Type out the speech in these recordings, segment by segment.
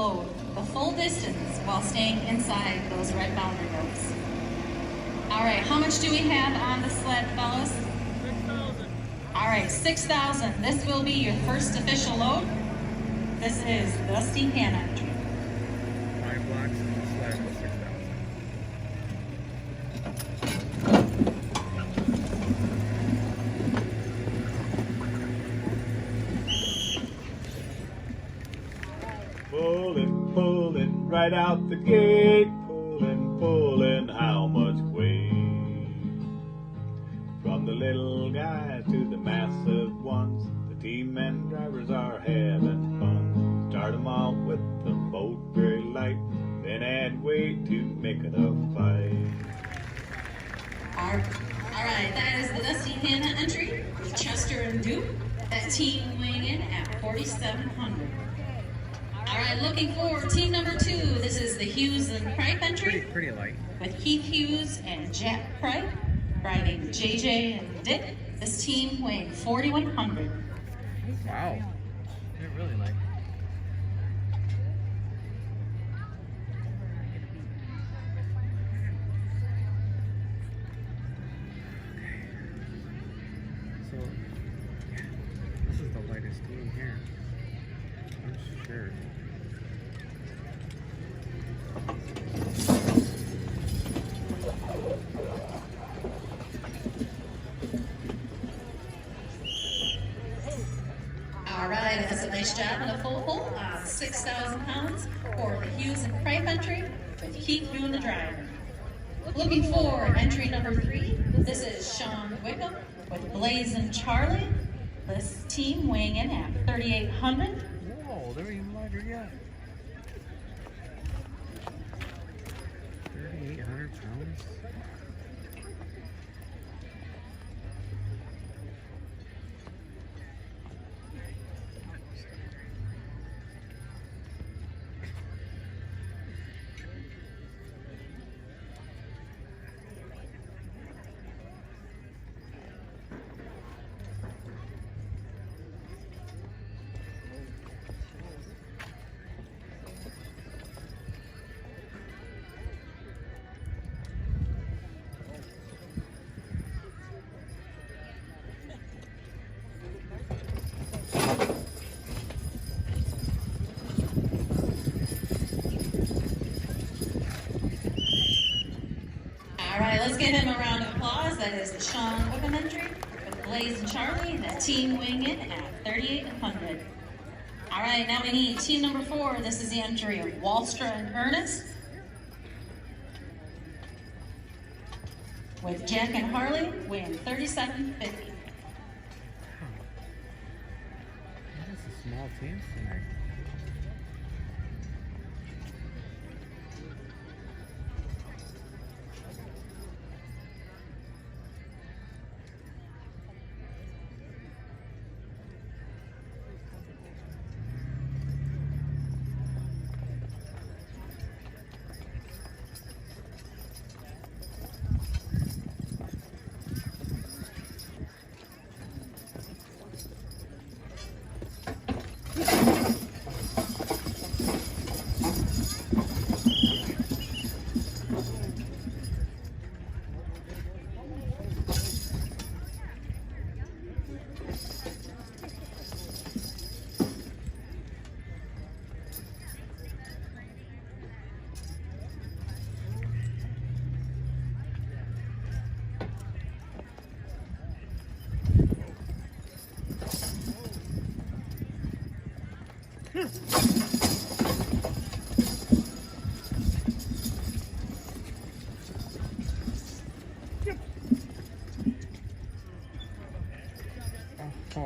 load the full distance while staying inside those red boundary ropes. All right, how much do we have on the sled, fellas? 6,000. All right, 6,000. This will be your first official load. This is the steep hand entry. 5 blocks and the sled was 6,000. Pulling right out the gate, pulling how much weight? From the little guys to the massive ones, the team and drivers are having fun. Start 'em off with the boat very light, then add weight to make it a fight. All right, that is the Dusty Hannah entry with Chester and Duke. That team weighing in at 4,700. All right, looking for team number 2. This is the Hughes and Pripe entry. Pretty light. With Keith Hughes and Jack Pripe riding JJ and Dick. This team weighing 4,100. Wow. They're really light. So, yeah, this is the lightest team here. I'm sure. All right, that's a nice job on a full pull on 6,000 pounds for the Hughes and Pripe entry with Keith doing the driver. Looking for entry number 3. This is Sean Wickham with Blaze and Charlie. This team weighing in at 3,800. Whoa, they're even lighter yet. 3,800 pounds? All right, let's give him a round of applause. That is the Sean Wickham entry with Blaze and Charlie. That team weighing in at 3,800. All right, now we need team number 4. This is the entry of Wallstra and Ernest with Jack and Harley weighing 3,750. That is a small team tonight.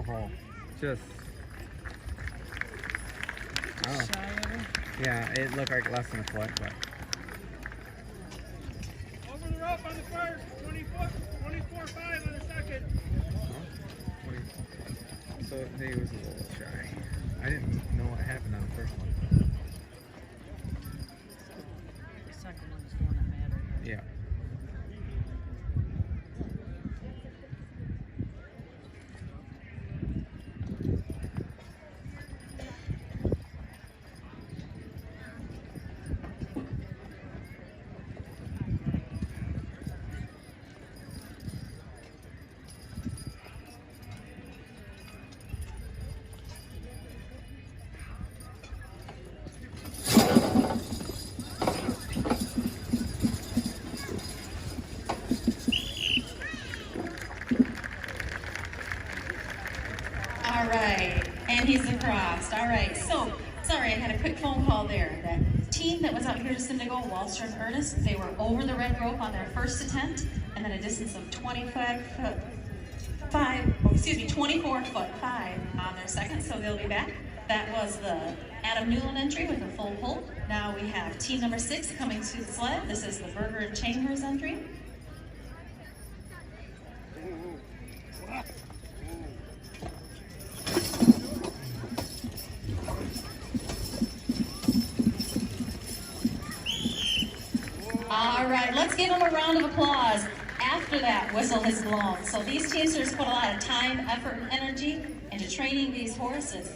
Oh, just. Oh. Yeah, it looked like less than a foot, but. Over the rope on the first, 20 foot, 24.5 on the second. So he was a little shy. I didn't know what happened on the first one. The second one's the one that mattered. Yeah. phone call there. That team that was out here just a minute ago, Walster and Ernest, they were over the red rope on their first attempt, and then a distance of 24 foot 5 on their second, so they'll be back. That was the Adam Newland entry with a full pull. Now we have team number 6 coming to the sled. This is the Berger and Chambers entry. All right, let's give them a round of applause after that whistle has blown. So these teamsters put a lot of time, effort, and energy into training these horses.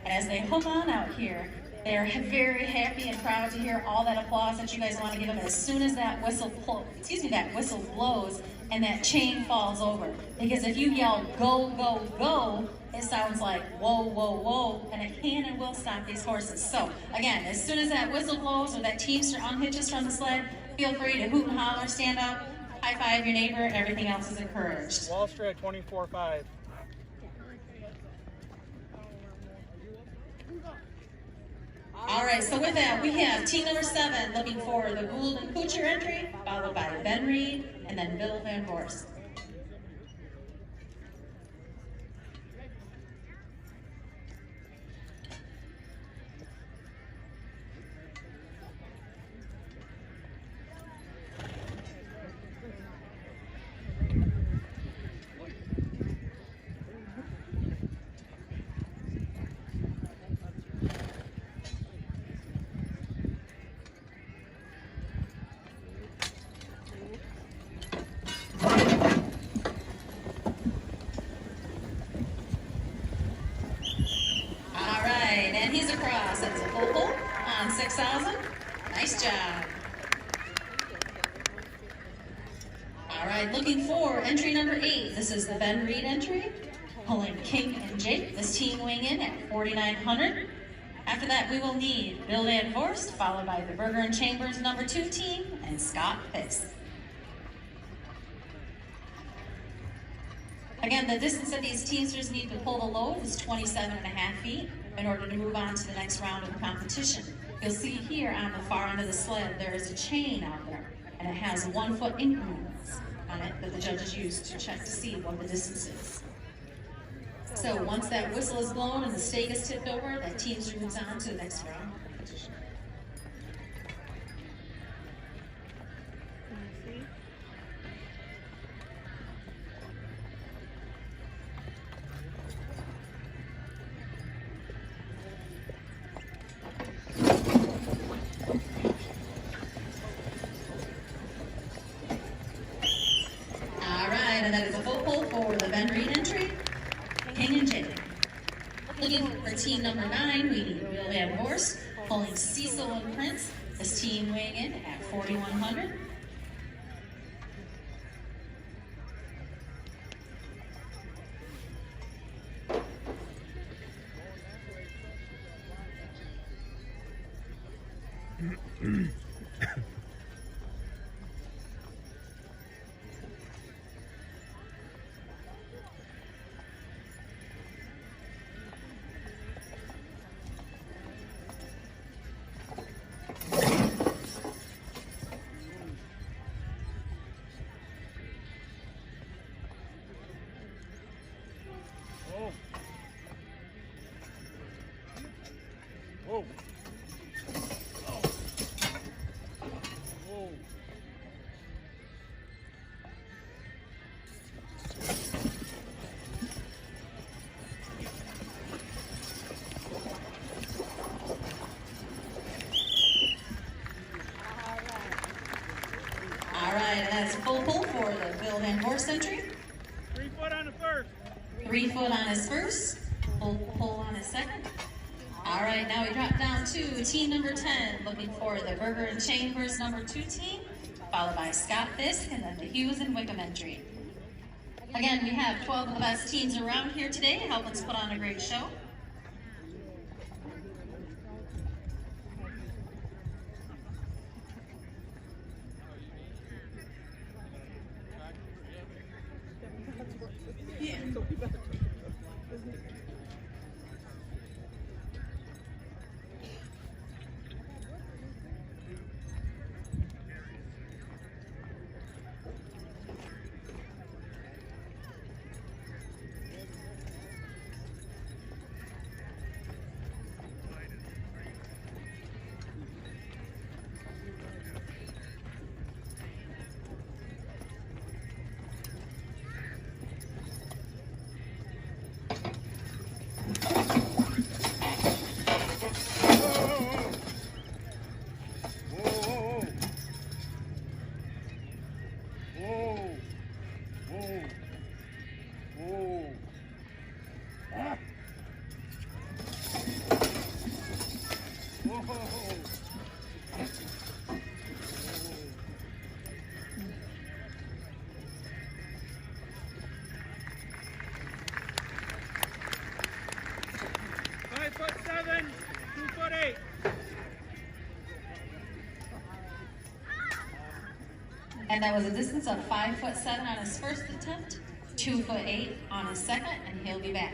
And as they hook on out here, they're very happy and proud to hear all that applause that you guys want to give them as soon as that whistle blows and that chain falls over. Because if you yell, go, go, go, it sounds like whoa, whoa, whoa, and it can and will stop these horses. So again, as soon as that whistle blows or that teamster unhitches from the sled, feel free to hoot and holler, stand up, high five your neighbor, everything else is encouraged. Walster at 24.5. All right, so with that, we have team number 7 looking for the Gould and Kuchar entry, followed by Ben Reed, and then Bill Van Horst. And he's across. That's a full pull on 6,000. Nice job. All right, looking for entry number 8. This is the Ben Reed entry, pulling King and Jake. This team weighing in at 4,900. After that, we will need Bill Van Horst, followed by the Berger and Chambers number 2 team, and Scott Fisk. Again, the distance that these teamsters need to pull the load is 27.5 feet in order to move on to the next round of the competition. You'll see here on the far end of the sled, there is a chain out there, and it has 1 foot increments on it that the judges use to check to see what the distance is. So once that whistle is blown and the stake is tipped over, that teamster moves on to the next round of competition. And that is a full pull for the Ben Reed entry, King and Jake. Looking for team number 9, we need Bill Van Horst, pulling Cecil and Prince. This team weighing in at 4,100. Whoa. Oh. Whoa. All right, and that's a full pull for the Bill Van Horst entry. 3 foot on the first. 3 foot on his first, full pull on his second. All right, now we drop down to team number 10, looking for the Berger and Chambers number 2 team, followed by Scott Fisk and then the Hughes and Wickham entry. Again, we have 12 of the best teams around here today to help us put on a great show. 5'7", 2'8". And that was a distance of 5'7" on his first attempt, 2'8" on his second, and he'll be back.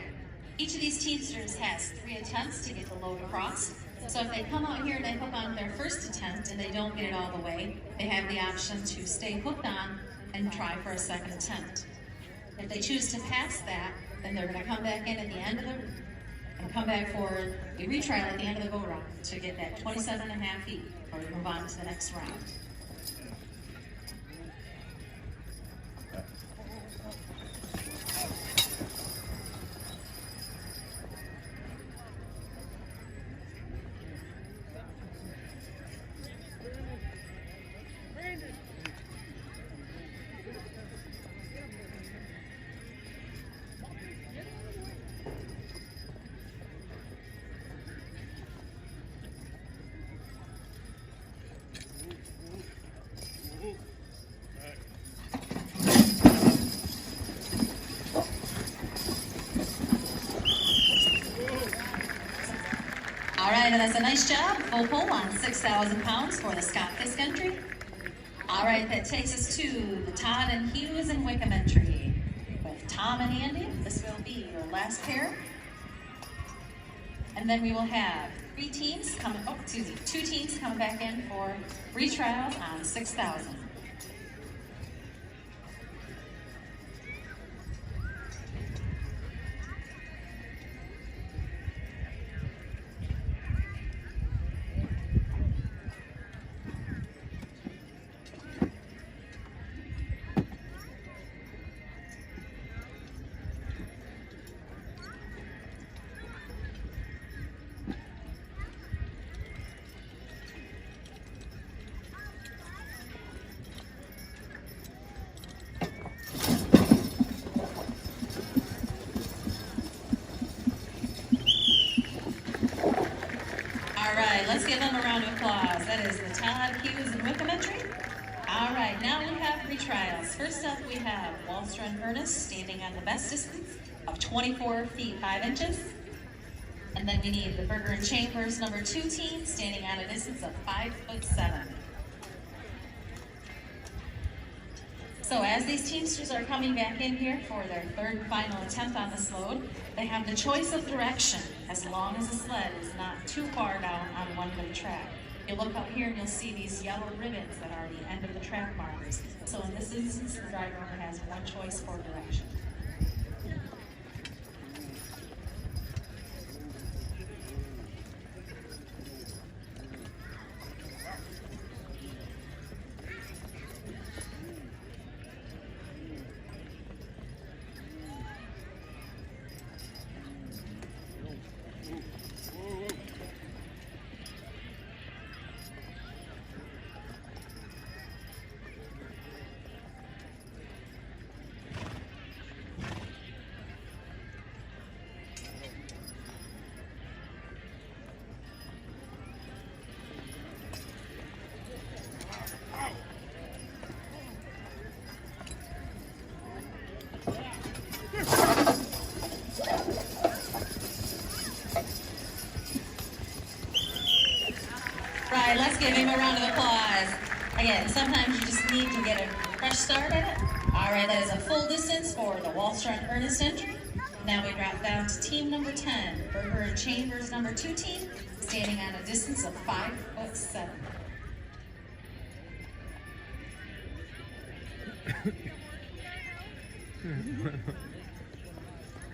Each of these teamsters has 3 attempts to get the load across. So if they come out here and they hook on their first attempt and they don't get it all the way, they have the option to stay hooked on and try for a second attempt. If they choose to pass that, then they're going to come back in at the end of the and come back for a retrial at the end of the go round to get that 27.5 feet or to move on to the next round. All right, and that's a nice job. Full pull on 6,000 pounds for the Scott Fisk entry. All right, that takes us to the Todd and Hughes and Wickham entry. With Tom and Andy, this will be your last pair. And then we will have 2 teams coming back in for retrials on 6,000. All right, let's give them a round of applause. That is the Todd, Hughes, and Wickham entry. All right, now we have retrials. First up, we have Wallstra and Ernest standing on the best distance of 24 feet 5 inches. And then we need the Berger and Chambers number 2 team standing on a distance of 5'7". So as these teamsters are coming back in here for their 3rd and final attempt on this load, they have the choice of direction as long as the sled is not too far down on one of the track. You'll look up here and you'll see these yellow ribbons that are the end of the track markers. So in this instance, the driver only has one choice for direction. Right, let's give him a round of applause. Again, sometimes you just need to get a fresh start at it. All right, that is a full distance for the Wallstra and Ernest entry. Now we drop down to team number 10, Berger and Chambers number 2 team, standing on a distance of 5'7".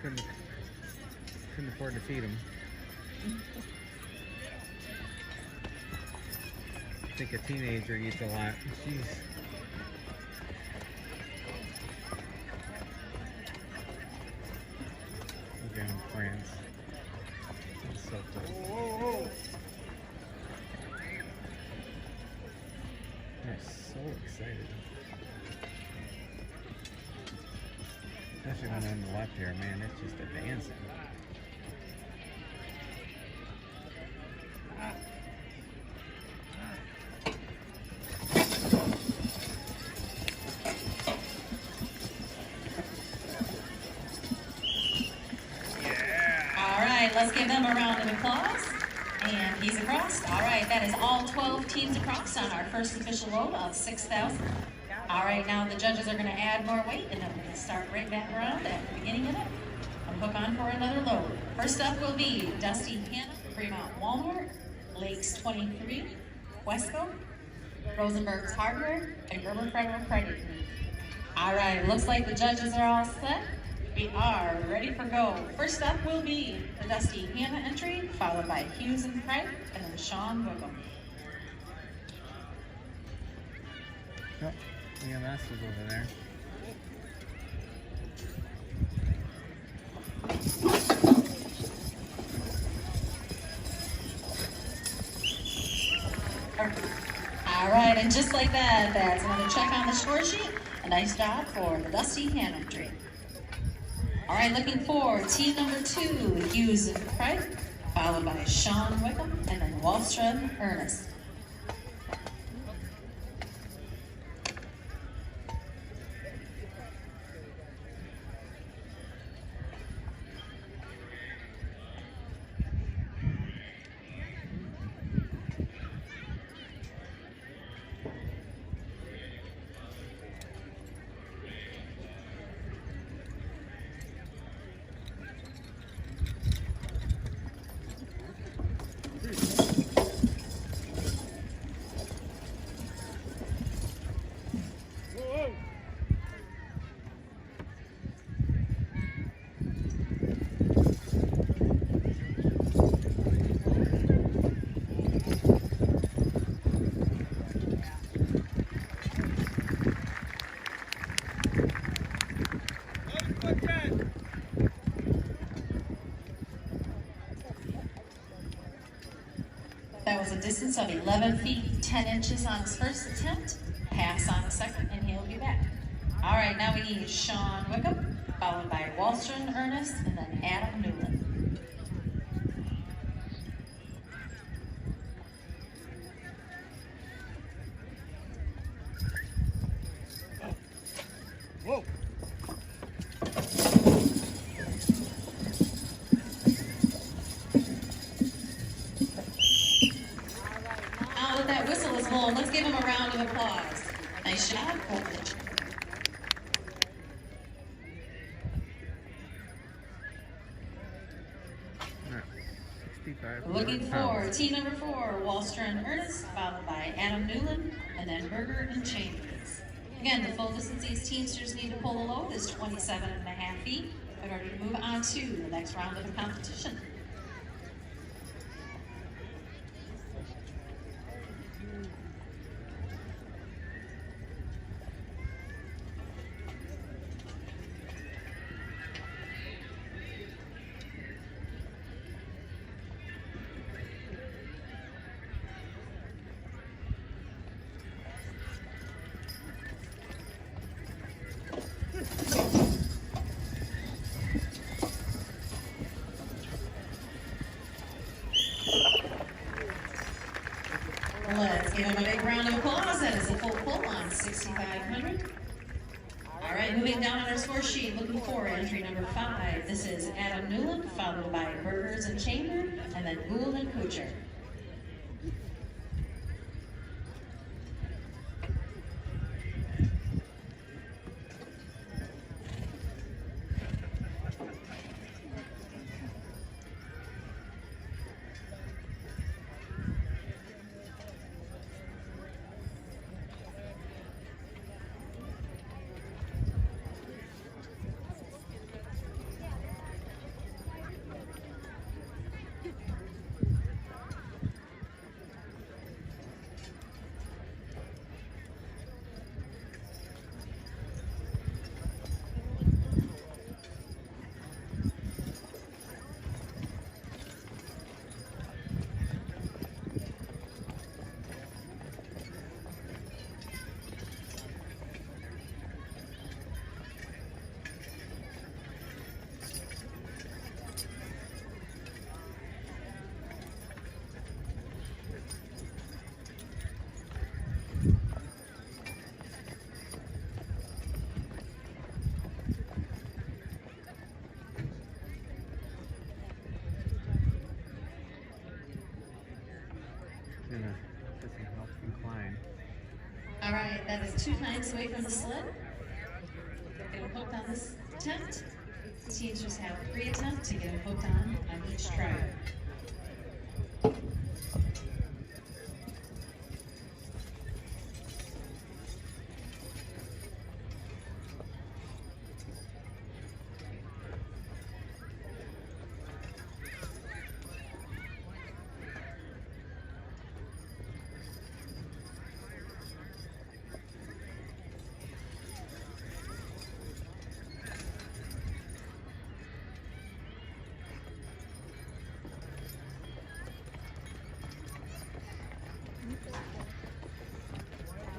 Couldn't afford to feed him. I think a teenager eats a lot. Jeez. Look at him, France. That's so cool. They're so excited. Especially when on the left here, man, it's just advancing. let's give them a round of applause. And he's across. All right, that is all 12 teams across on our first official load of 6,000. All right, now the judges are going to add more weight, and then we're going to start right back around at the beginning of it. And hook on for another load. First up will be Dusty Hannah, Fremont Walmart, Lakes 23, Wesco, Rosenberg's Hardware, and Gerber Federal Credit Union. All right, looks like the judges are all set. We are ready for go. First up will be the Dusty Hannah entry, followed by Hughes and Craig, and then Sean Wickham. Yep, EMS is over there. All right, and just like that, that's another check on the score sheet. A nice job for the Dusty Hannah entry. All right, looking for team number 2, Hughes and Craig, followed by Sean Wickham, and then Wallstrom Ernest. That was a distance of 11 feet, 10 inches on his first attempt, pass on the second, and he'll be back. All right, now we need Sean Wickham, followed by Wallstrom Ernest, and then Adam Newland. Whoa. Now that that whistle is blown, let's give him a round of applause. Nice job, Coach. Looking for team number 4, Wallstrom Ernest, followed by Adam Newland, and then Berger and Chambers. Again, the full distance these teamsters need to pull a load is 27.5 feet in order to move on to the next round of the competition. Let's give him a big round of applause. That is a full pull on 6,500. All right, moving down on our score sheet, looking for entry number 5. This is Adam Newland, followed by Burgers and Chamber, and then Gould and Kuchar. practicing helps incline. All right, that is 2 times away from the sled. Get them hooked on this attempt. Teams just have 3 attempts to get them hooked on each try.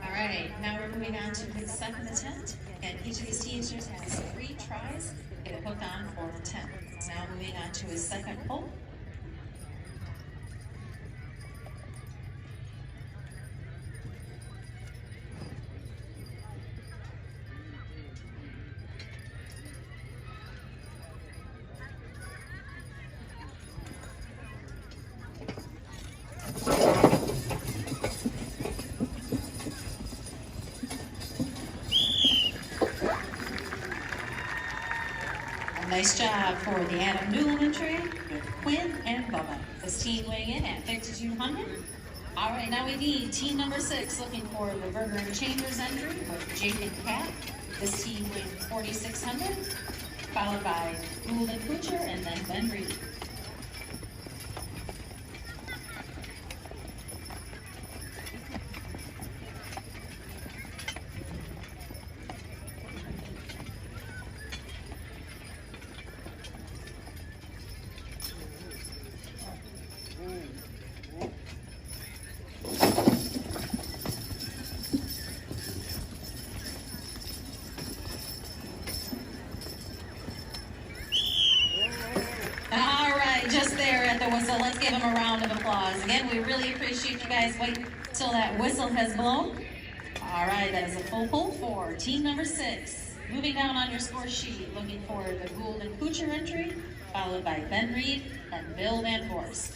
All right, now we're moving on to his second attempt, and each of these teamsters has 3 tries to get it hooked on for an attempt. Now moving on to his second pull. Nice job for the Adam Newell entry with Quinn and Bubba. This team weighing in at 5,200. All right, now we need team number 6 looking for the Berger and Chambers entry with Jake and Kat. This team weighing 4,600, followed by Gould and Kuchar and then Ben Reed. Just there at the whistle. Let's give him a round of applause. Again, we really appreciate you guys waiting till that whistle has blown. All right, that is a full pull for team number 6. Moving down on your score sheet, looking for the Gould and Kuchar entry, followed by Ben Reed and Bill Van Voorst.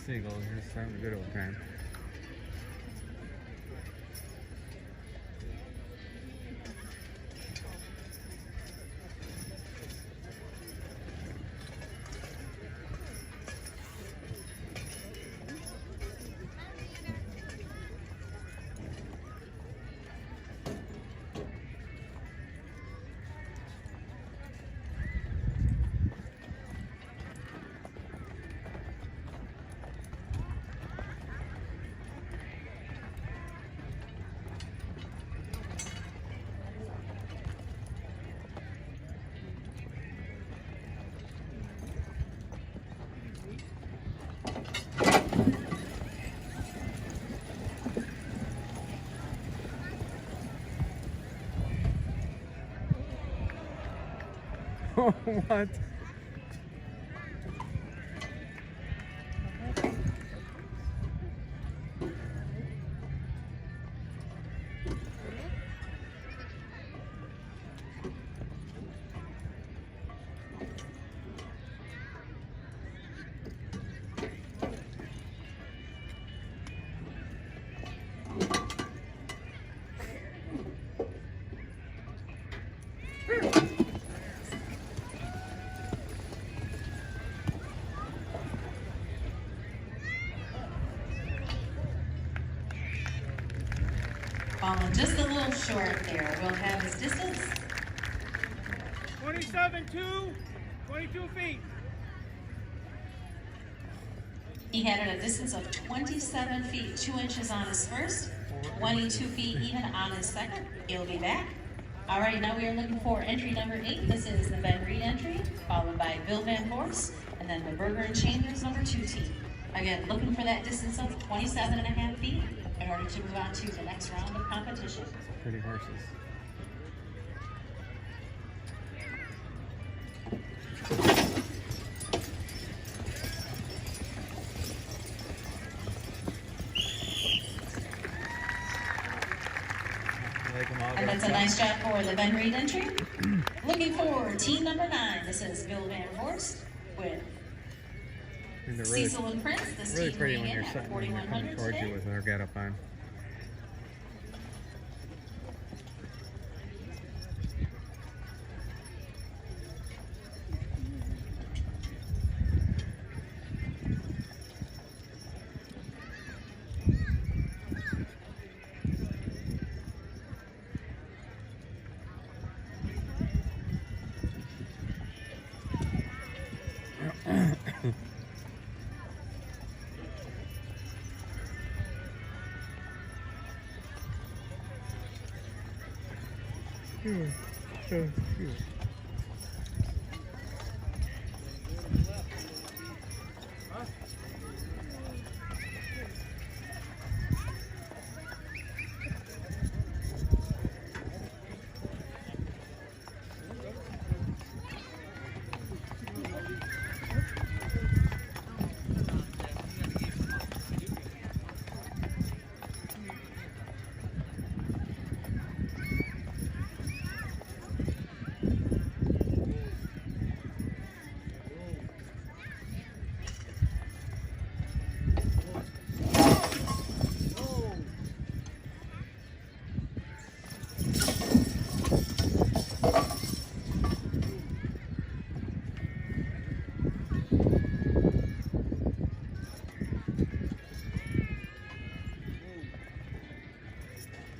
Seagull, here's starting a good old time. What? Falling just a little short there. We'll have his distance. 27.2, 22 feet. He had at a distance of 27 feet, 2 inches on his first, 22 feet even on his second. He'll be back. All right, now we are looking for entry number 8. This is the Ben Reed entry, followed by Bill Van Voorst, and then the Berger and Chambers number 2 team. Again, looking for that distance of 27.5 feet in order to move on to the next round of competition. Pretty horses. And that's a nice job for the Ben Reed entry. Looking for team number 9. This is Bill Van Voorst with And they're really, Cecil and Prince, this really team pretty weighing when in you're at sitting when they're coming 4,100 towards you today. with their getup on.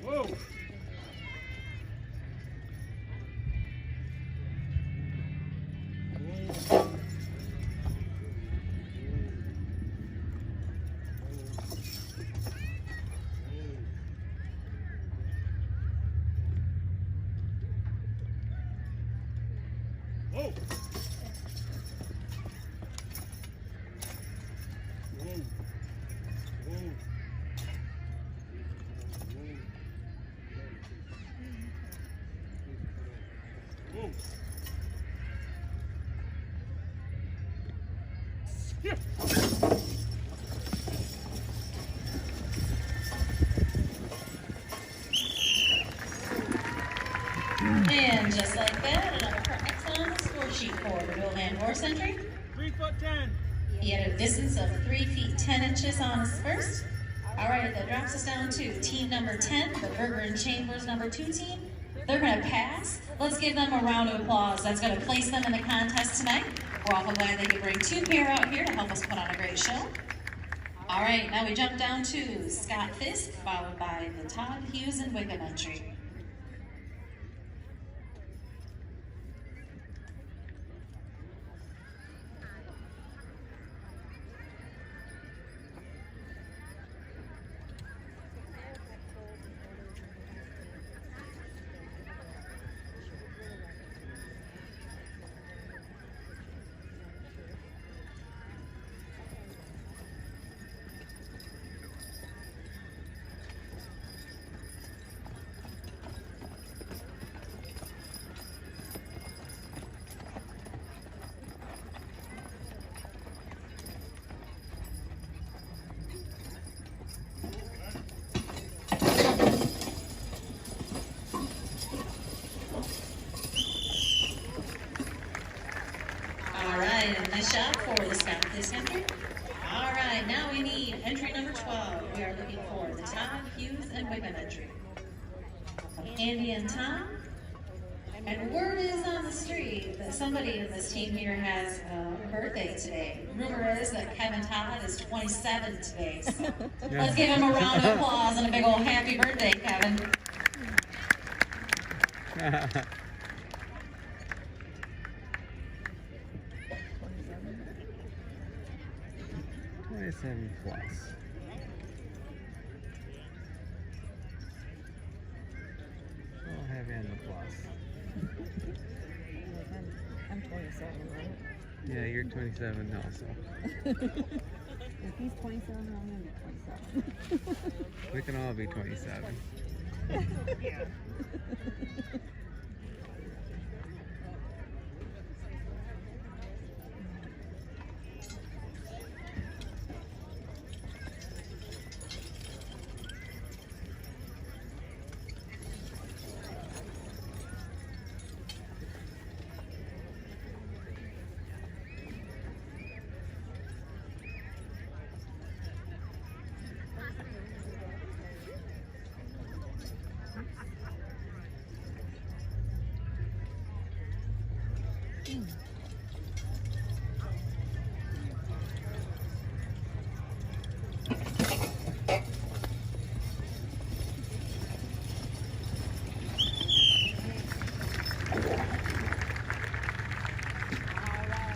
Whoa. Whoa. Yeah. And just like that, another correct on the score sheet for the Fremont Horse entry. 3'10". He had a distance of 3 feet 10 inches on his first. All right, that drops us down to team number 10, the Burger and Chambers number 2 team. They're going to pass. Let's give them a round of applause. That's going to place them in the contest tonight. We're awful glad they could bring 2 pair out here to help us put on a great show. All right, now we jump down to Scott Fisk, followed by the Todd Hughes and Wickham entry. Nice job for the Scott Fisk entry. All right, now we need entry number 12. We are looking for the Todd Hughes and Wickham entry. Andy and Tom. And word is on the street that somebody in this team here has a birthday today. Rumor is that Kevin Todd is 27 today. So let's give him a round of applause and a big old happy birthday, Kevin. 27 plus. I'll have you on the plus. I'm 27, right? Yeah, you're 27 also. If he's 27, I'm going to be 27. We can all be 27. Yeah.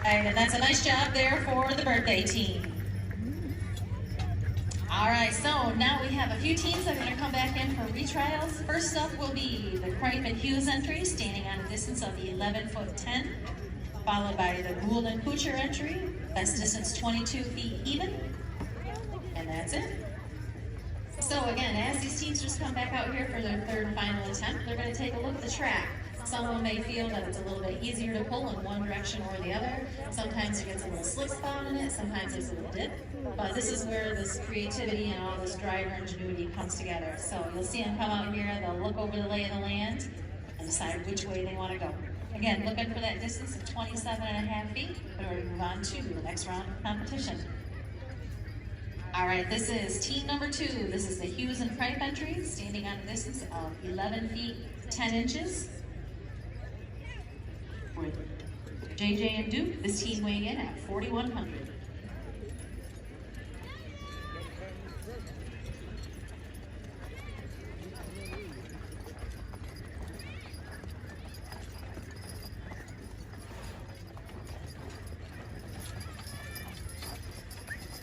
And that's a nice job there for the birthday team. All right, so now we have a few teams that are going to come back in for retrials. First up will be the Cripe and Hughes entry, standing on a distance of 11'10", followed by the Gould and Kuchar entry. That's distance 22 feet even, and that's it. So again, as these teams just come back out here for their third and final attempt, they're going to take a look at the track. Some of them may feel that it's a little bit easier to pull in one direction or the other. Sometimes it gets a little slip spot in it, sometimes there's a little dip. But this is where this creativity and all this driver ingenuity comes together. So you'll see them come out here, they'll look over the lay of the land and decide which way they want to go. Again, looking for that distance of 27.5 feet in order to move on to the next round of competition. All right, this is team number 2. This is the Hughes and Cripe entry, standing on a distance of 11 feet 10 inches. With JJ and Duke, this team weighing in at 4,100.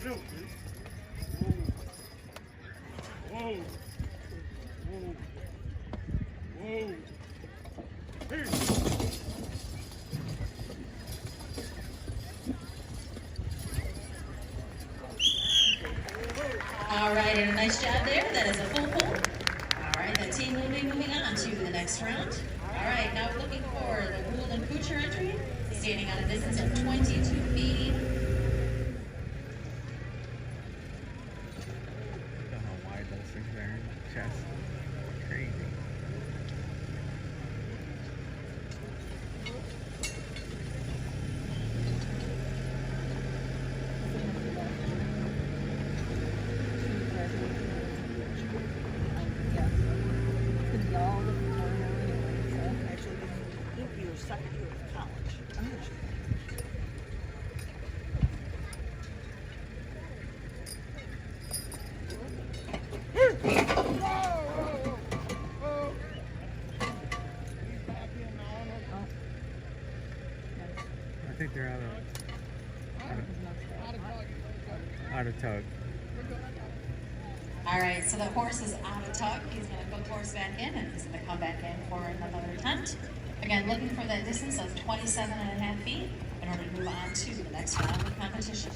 Whoa. Whoa. Whoa. Here. All right, and a nice job there. That is a full pull. All right, that team will be moving on to the next round. All right, now we're looking for the Gould and Kuchar entry, standing on a distance of 22 feet. I don't know why those things are in the chest. Crazy. I think they're out of tug. All right, so the horse is out of tuck. He's going to put the horse back in, and he's going to come back in for another attempt. Again, looking for that distance of 27.5 feet in order to move on to the next round of competition.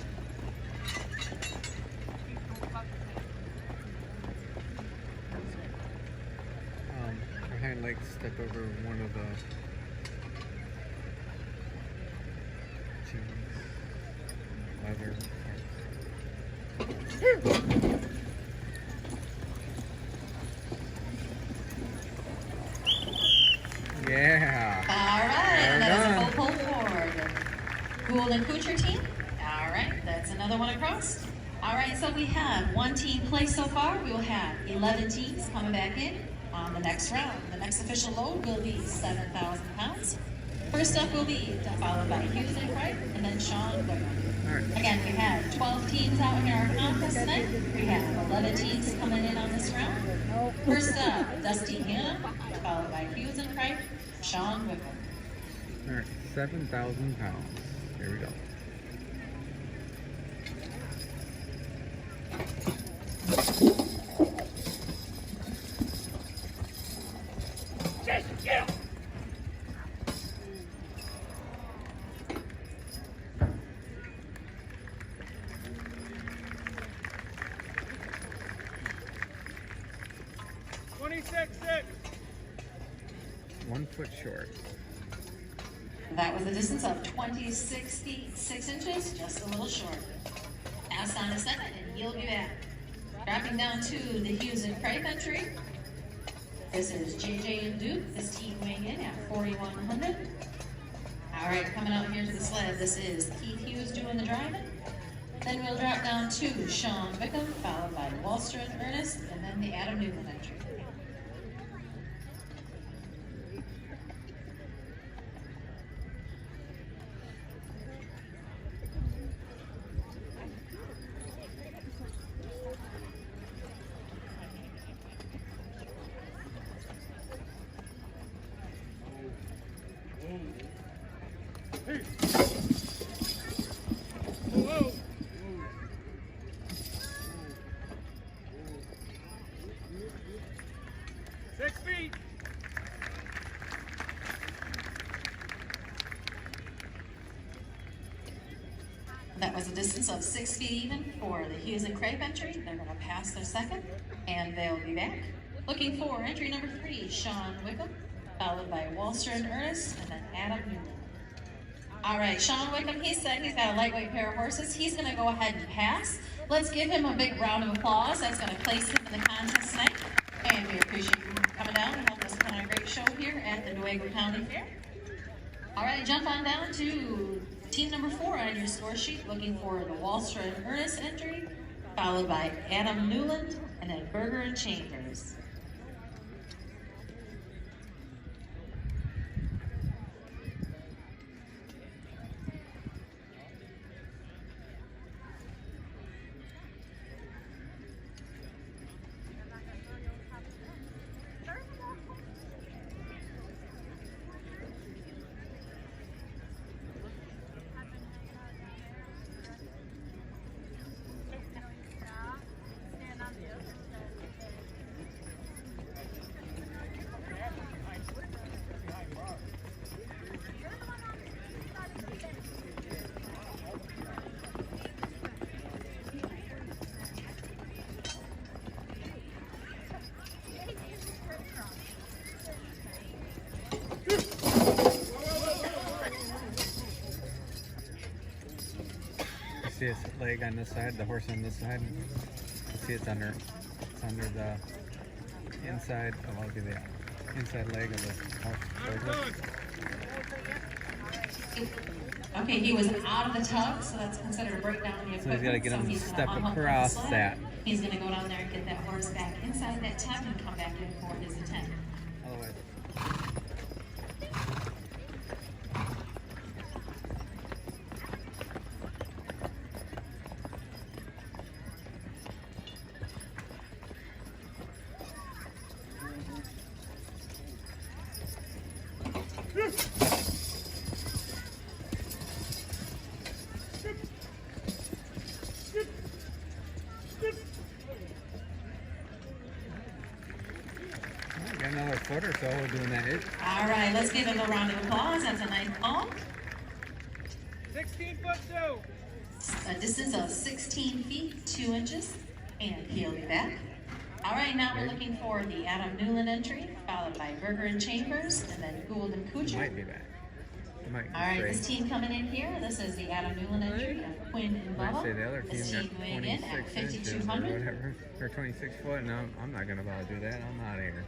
Her hind legs step over one of the leather. Yeah. All right, that is a full pull forward. Gould and Kuchar team. All right, that's another one across. All right, so we have one team placed so far. We will have 11 teams coming back in on the next round. The next official load will be 7,000 pounds. First up will be followed by Hughes and Cripe, and then Sean Whitman. Again, we have 12 teams out in our contest tonight. We have 11 teams coming in on this round. First up, Dusty Hannah, followed by Hughes and Cripe, Sean Whitman. All right, 7,000 pounds. Here we go. Yeah. 26.6. 1 foot short. That was a distance of 26 feet 6 inches, just a little short. Pass on a second, and you'll be back. Dropping down to the Hughes and Cripe entry. This is JJ and Duke. This team weighing in at 4,100. All right, coming out here to the sled, this is Keith Hughes doing the driving. Then we'll drop down to Sean Wickham, followed by Walster and Ernest, and then the Adam Newman entry. That was a distance of 6 feet even for the Hughes and Crape entry. They're going to pass their second, and they'll be back. Looking for entry number 3, Sean Wickham, followed by Walster and Ernest, and then Adam Newland. All right, Sean Wickham, he said he's got a lightweight pair of horses. He's going to go ahead and pass. Let's give him a big round of applause. That's going to place him in the contest tonight. And we appreciate you coming down and helping us put on a great show here at the Newaygo County Fair. All right, jump on down to team number 4 on your score sheet, looking for the Walster and Ernest entry, followed by Adam Newland, and then Berger and Chambers. See his leg on this side, the horse on this side. You see it's under the inside. Oh, I'll give you the inside leg of the horse. Okay, he was out of the tug, so that's considered a breakdown in the equipment. So he's got to get him to he's step gonna unhook across the sled. that. He's going to go down there and get that horse back inside that tug and come back in for his attempt. Otherwise, got another foot or so doing that hit. All right, let's give him a round of applause. That's a nice ball. 16 foot 2. A distance of 16 feet, 2 inches, and he'll be back. All right, now we're looking for the Adam Newland entry, followed by Berger and Chambers, and then Gould and Kuchar. Might be back. Might be All right, straight. this team coming in here, this is the Adam Newland entry of Quinn and Might Bubba. say the other team This got team weighing in at 26 inches or 5,200. whatever, or 26 foot, and I'm not going to bother to do that. I'm out of here.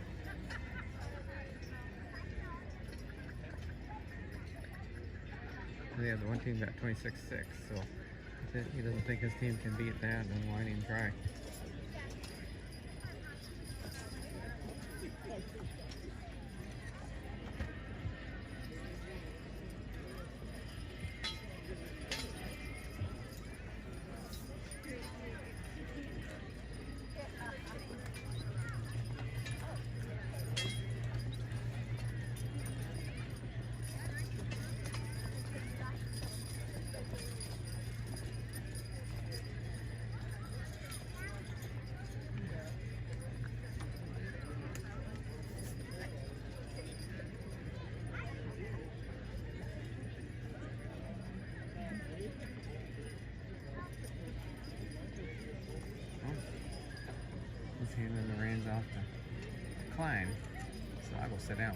Yeah, the one team got 26.6, so if he doesn't think his team can beat that, then why even try? He's handing the reins off to Klein, so I will sit down.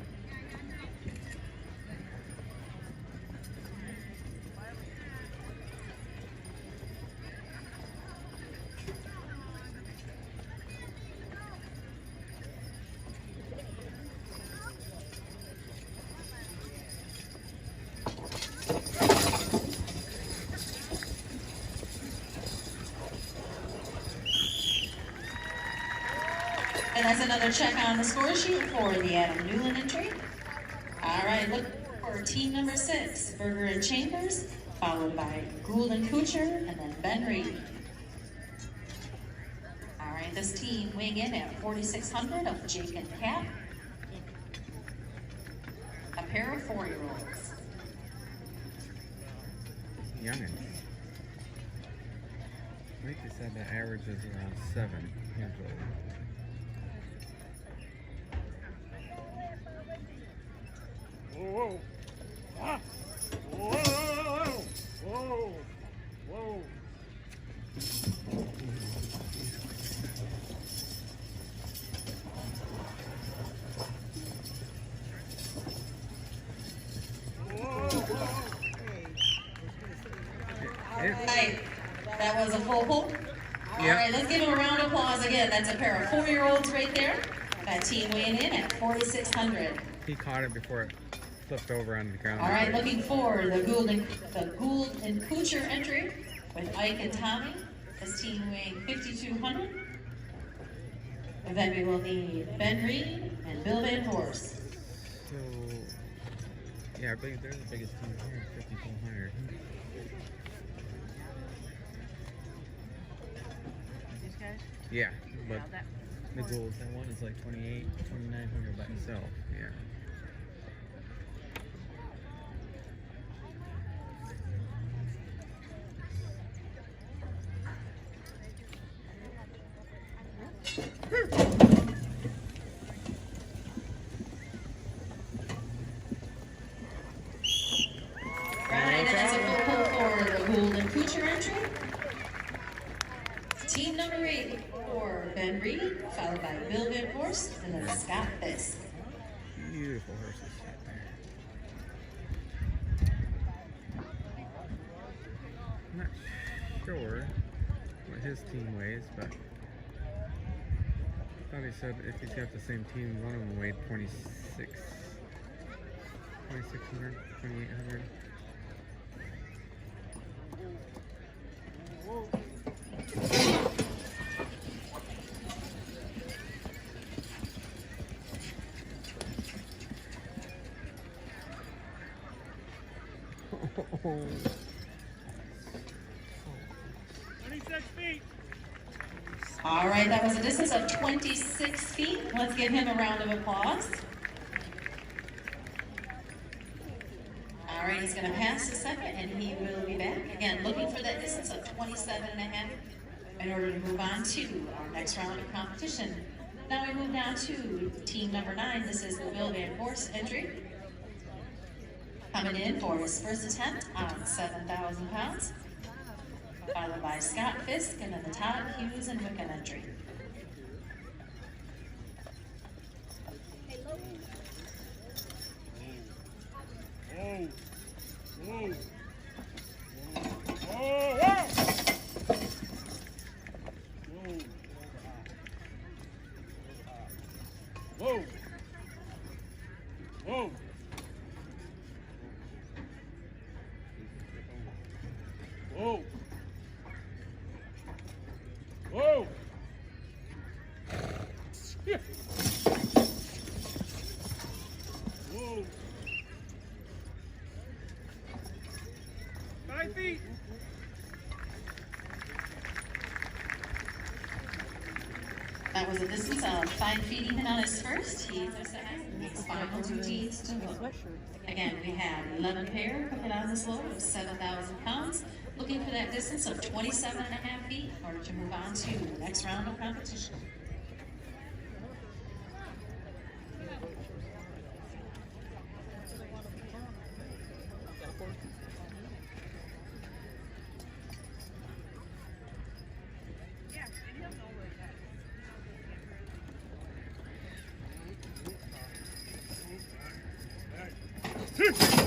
And that's another check on the score sheet for the Adam Newland entry. All right, look for team number 6, Berger and Chambers, followed by Gould and Kuchar, and then Ben Reed. All right, this team weighing in at 4,600 of Jake and Kat. A pair of 4-year-olds. Youngin. I think they said the average is around 7 years old. Whoa, whoa. Ah. Whoa, whoa, whoa. Whoa. That's a pair of 4-year-olds right there. That team weighing in at 4,600. He caught it before it flipped over on the ground. All right, looking for the Gould and Kuchar entry with Ike and Tommy. This team weighing 5,200. And then we will need Ben Reed and Bill Van Horse. So, yeah, they're the biggest team here, 5,200. These guys? Yeah, but Yeah, that- the Goulds, that one is like 2,900 by itself. Yeah. Right, and that's a full pull for the Gould and Kuchar entry. Team number 8 for Ben Reed, followed by Bill Van Horse, and then Scott Fisk. Beautiful horses right there. I'm not sure what his team weighs, but I thought he said if he's got the same team, one of them weighed 2,600, 2,800. Oh. 26 feet. All right, that was a distance of 26 feet. Let's give him a round of applause. All right, he's going to pass a second, and he will be back. Again, looking for that distance of 27.5 in order to move on to our next round of competition. Now we move down to team number 9. This is the Bill Van Horse entry. Coming in for his first attempt on 7,000 pounds. Followed by Scott Fisk and then the Todd Hughes and Wickham entry. Whoa. Whoa. Whoa. Whoa. Whoa. Whoa. Whoa. Whoa. Yeah. Whoa. 5 feet. That was a distance of 5 feet even on his first. He took the his final 2 teams to go. Again, we have 11 pair coming on this load of 7,000 pounds. Looking for that distance of 27.5 feet in order to move on to the next round of competition. Good job.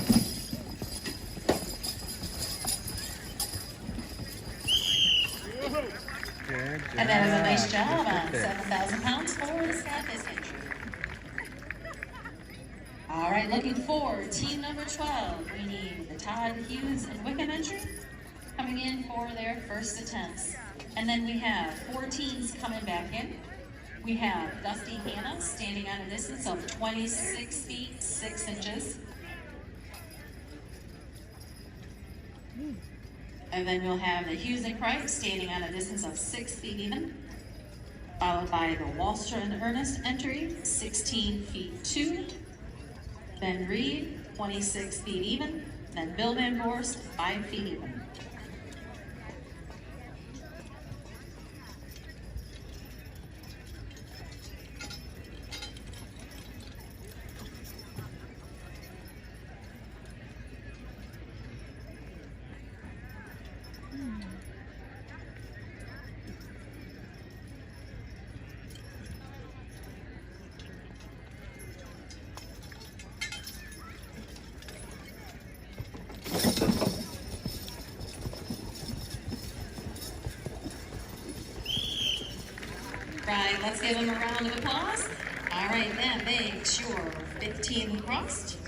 And that is a nice job on Good. 7,000 pounds for the Scott Fisk entry. All right, looking for team number 12. We need the Todd Hughes and Wickham entry coming in for their first attempts. And then we have 4 teams coming back in. We have Dusty Hanna standing on a distance of 26 feet 6 inches. And then we'll have the Hughes and Cripe standing on a distance of 6 feet even, followed by the Wallstra and Ernest entry, 16 feet 2. Then Reed, 26 feet even. Then Bill Van Horse, 5 feet even. let's give him a round of applause. All right, that makes your 15 crossed.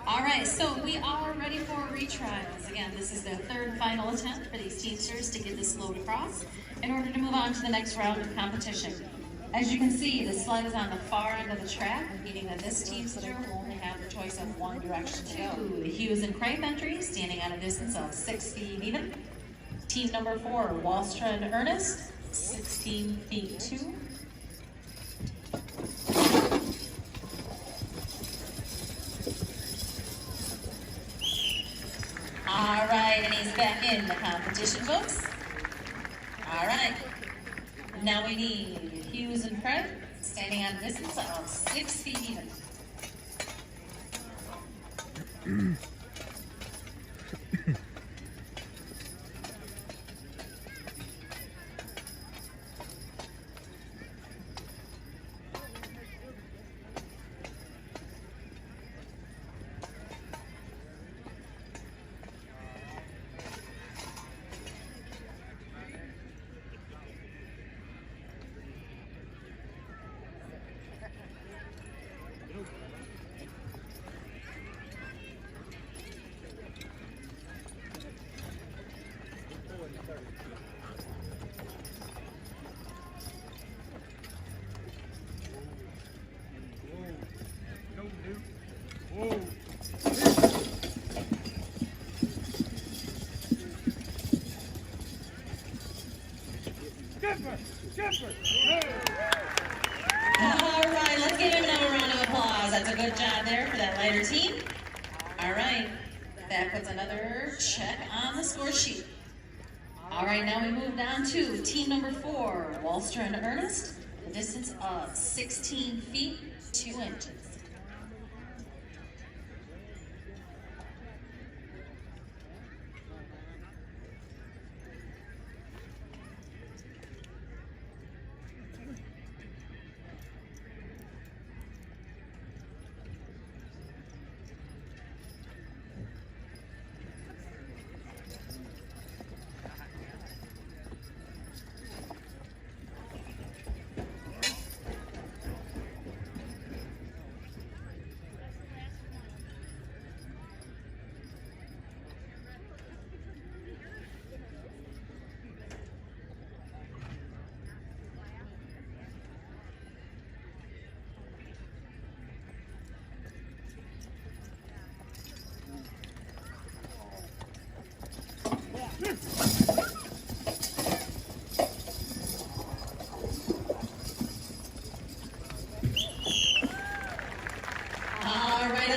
All right, so we are ready for retrials. Again, this is the third and final attempt for these teamsters to get this load across in order to move on to the next round of competition. As you can see, the sled is on the far end of the track, meaning that this teamster will only have the choice of one direction to go. The hues and crepe entry, standing at a distance of 6 feet even. Team number 4, Wallstrand Ernest, 16 feet 2. All right, and he's back in the competition, folks. All right, now we need Hughes and Craig, standing on a distance of 6 feet even. All right, let's give him another round of applause. That's a good job there for that lighter team. All right, that puts another check on the score sheet. All right, now we move down to team number 4, Wallstrand Ernest, the distance of 16 feet 2 inches.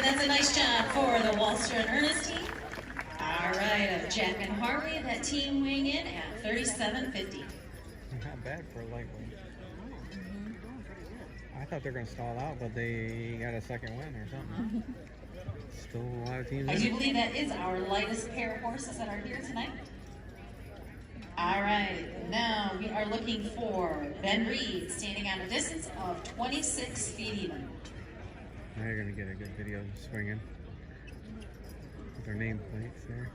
That's a nice job for the Wallstrand Ernest team. All right, Jack and Harley, that team weighing in at 37.50. Not bad for a lightweight. I thought they were going to stall out, but they got a second win or something. Still a lot of teams. I do believe that is our lightest pair of horses that are here tonight. All right, now we are looking for Ben Reed, standing at a distance of 26 feet even. Now you're going to get a good video swinging with their nameplates there.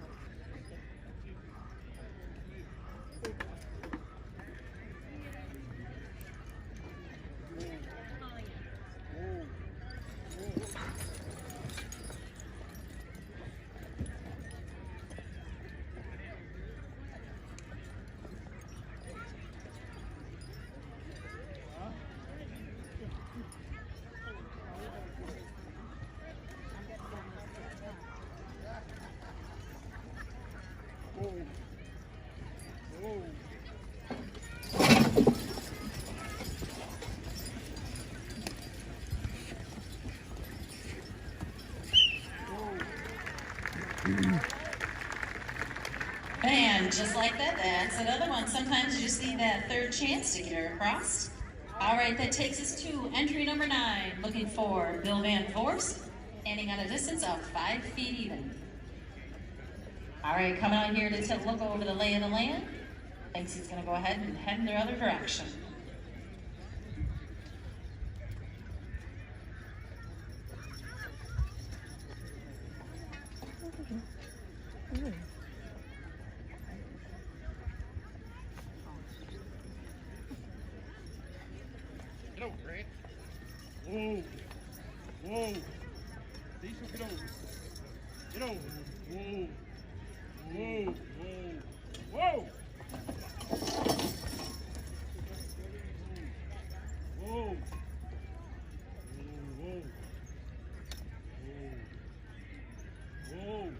And just like that, that's another one. Sometimes you just need that third chance to get her across. All right, that takes us to entry number 9, looking for Bill Van Voorst, standing at a distance of 5 feet even. All right, coming on here to look over the lay of the land. Thinks he's going to go ahead and head in the other direction. Get over, Grant. Whoa. Whoa. Diesel, get over. Get over. Whoa. Whoa. Whoa. Whoa. Whoa. Whoa. Whoa. Whoa.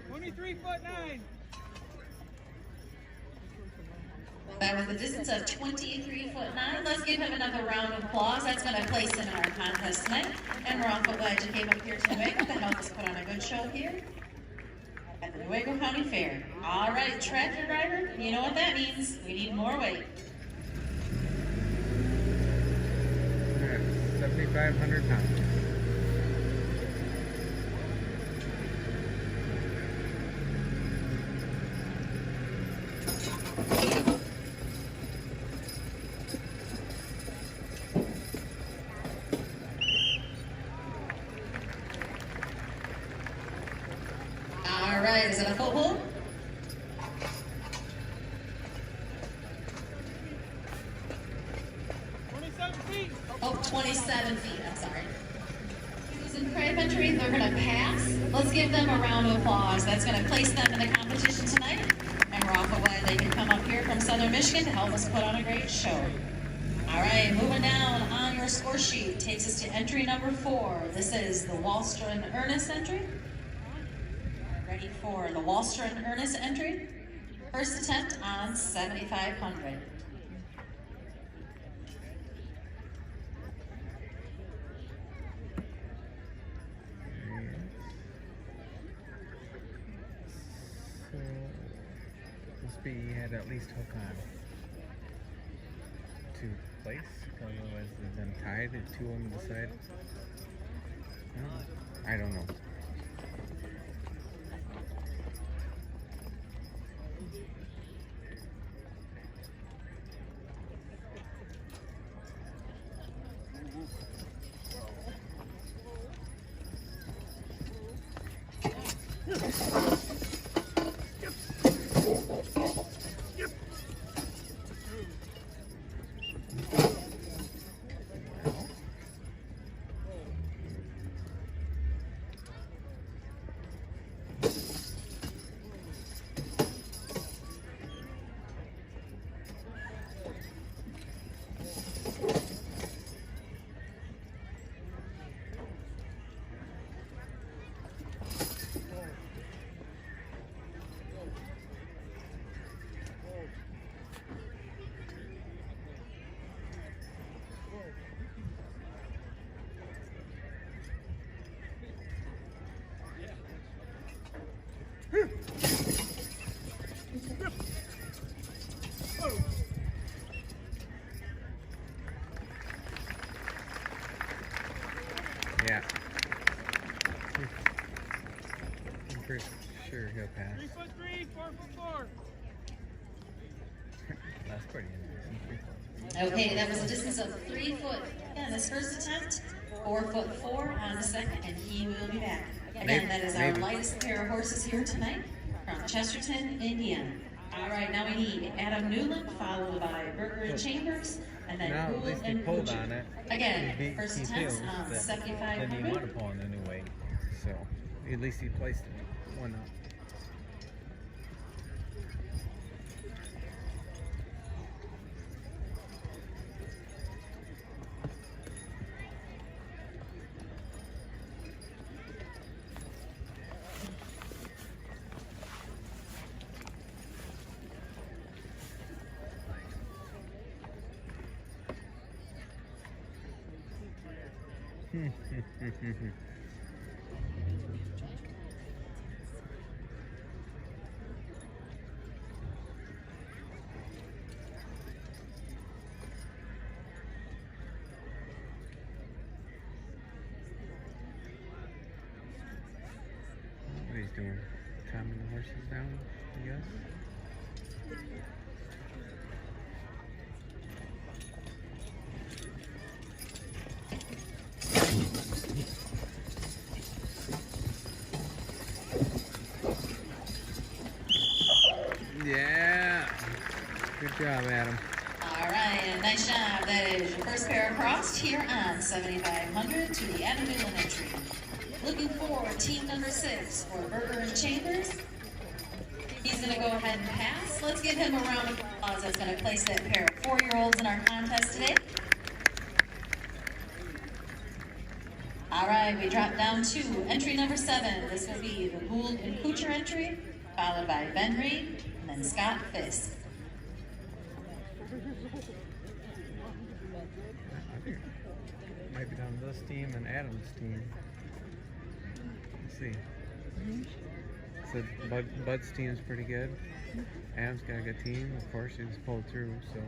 23'9". That was a distance of 23'9". Let's give him another round of applause. That's going to place him in our contest tonight. And we're awful glad you came up here to Nuevo to help us put on a good show here at the Nuevo County Fair. All right, tractor driver, you know what that means. We need more weight. 7,500 pounds. All right, is it a full pull? Oh, 27 feet, I'm sorry. In Craig Country, they're going to pass. Let's give them a round of applause. That's going to place them in the competition tonight. And we're awful glad they can come up here from Southern Michigan to help us put on a great show. All right, moving down on your score sheet takes us to entry number 4. This is the Wallstra and Ernest entry. Ready for the Wallstra and Ernest entry. First attempt on 7,500. He had at least hook on to place, otherwise they've been tied at 2 on the side. I don't know. Yeah. I'm pretty sure he'll pass. 3'3", 4'4". That's pretty interesting. Okay, that was a distance of 3 foot. Again, this first attempt, 4'4" on the second, and he will be back. Again, that is our lightest pair of horses here tonight from Chesterton, Indiana. All right, now we need Adam Newland, followed by Berger and Chambers, and then Now, at Gould least he and pulled Gucci. on it. Again, first attempt on Then 7,500. he want to pull on a new weight. So, at least he placed it. One up. What he's doing? Calming the horses down, I guess. Yeah. Good job, Adam. All right, nice job. That is your first pair across here on 7,500 to the Adam Newland entry. Looking for team number 6 for Berger and Chambers. He's going to go ahead and pass. Let's give him a round of applause. That's going to place that pair of 4-year-olds in our contest today. All right, we drop down to entry number 7. This will be the Gould and Kuchar entry, followed by Ben Reed, and then Scott Fisk. I think it might be down to this team and Adam's team. Let's see. So Bud's team is pretty good. Adam's got a good team. Of course, he was pulled through, so.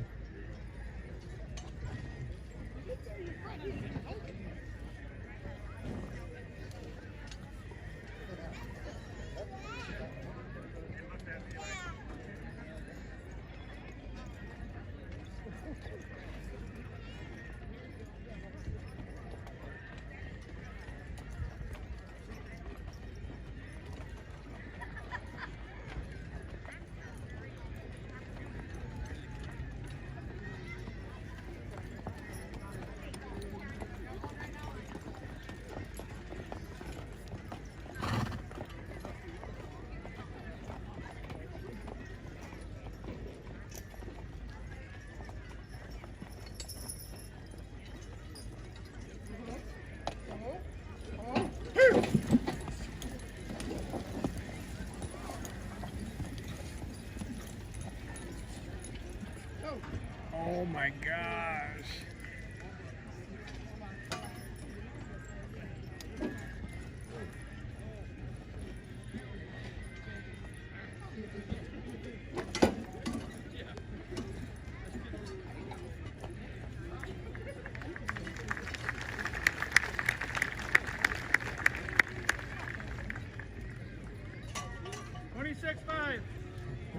Oh my gosh.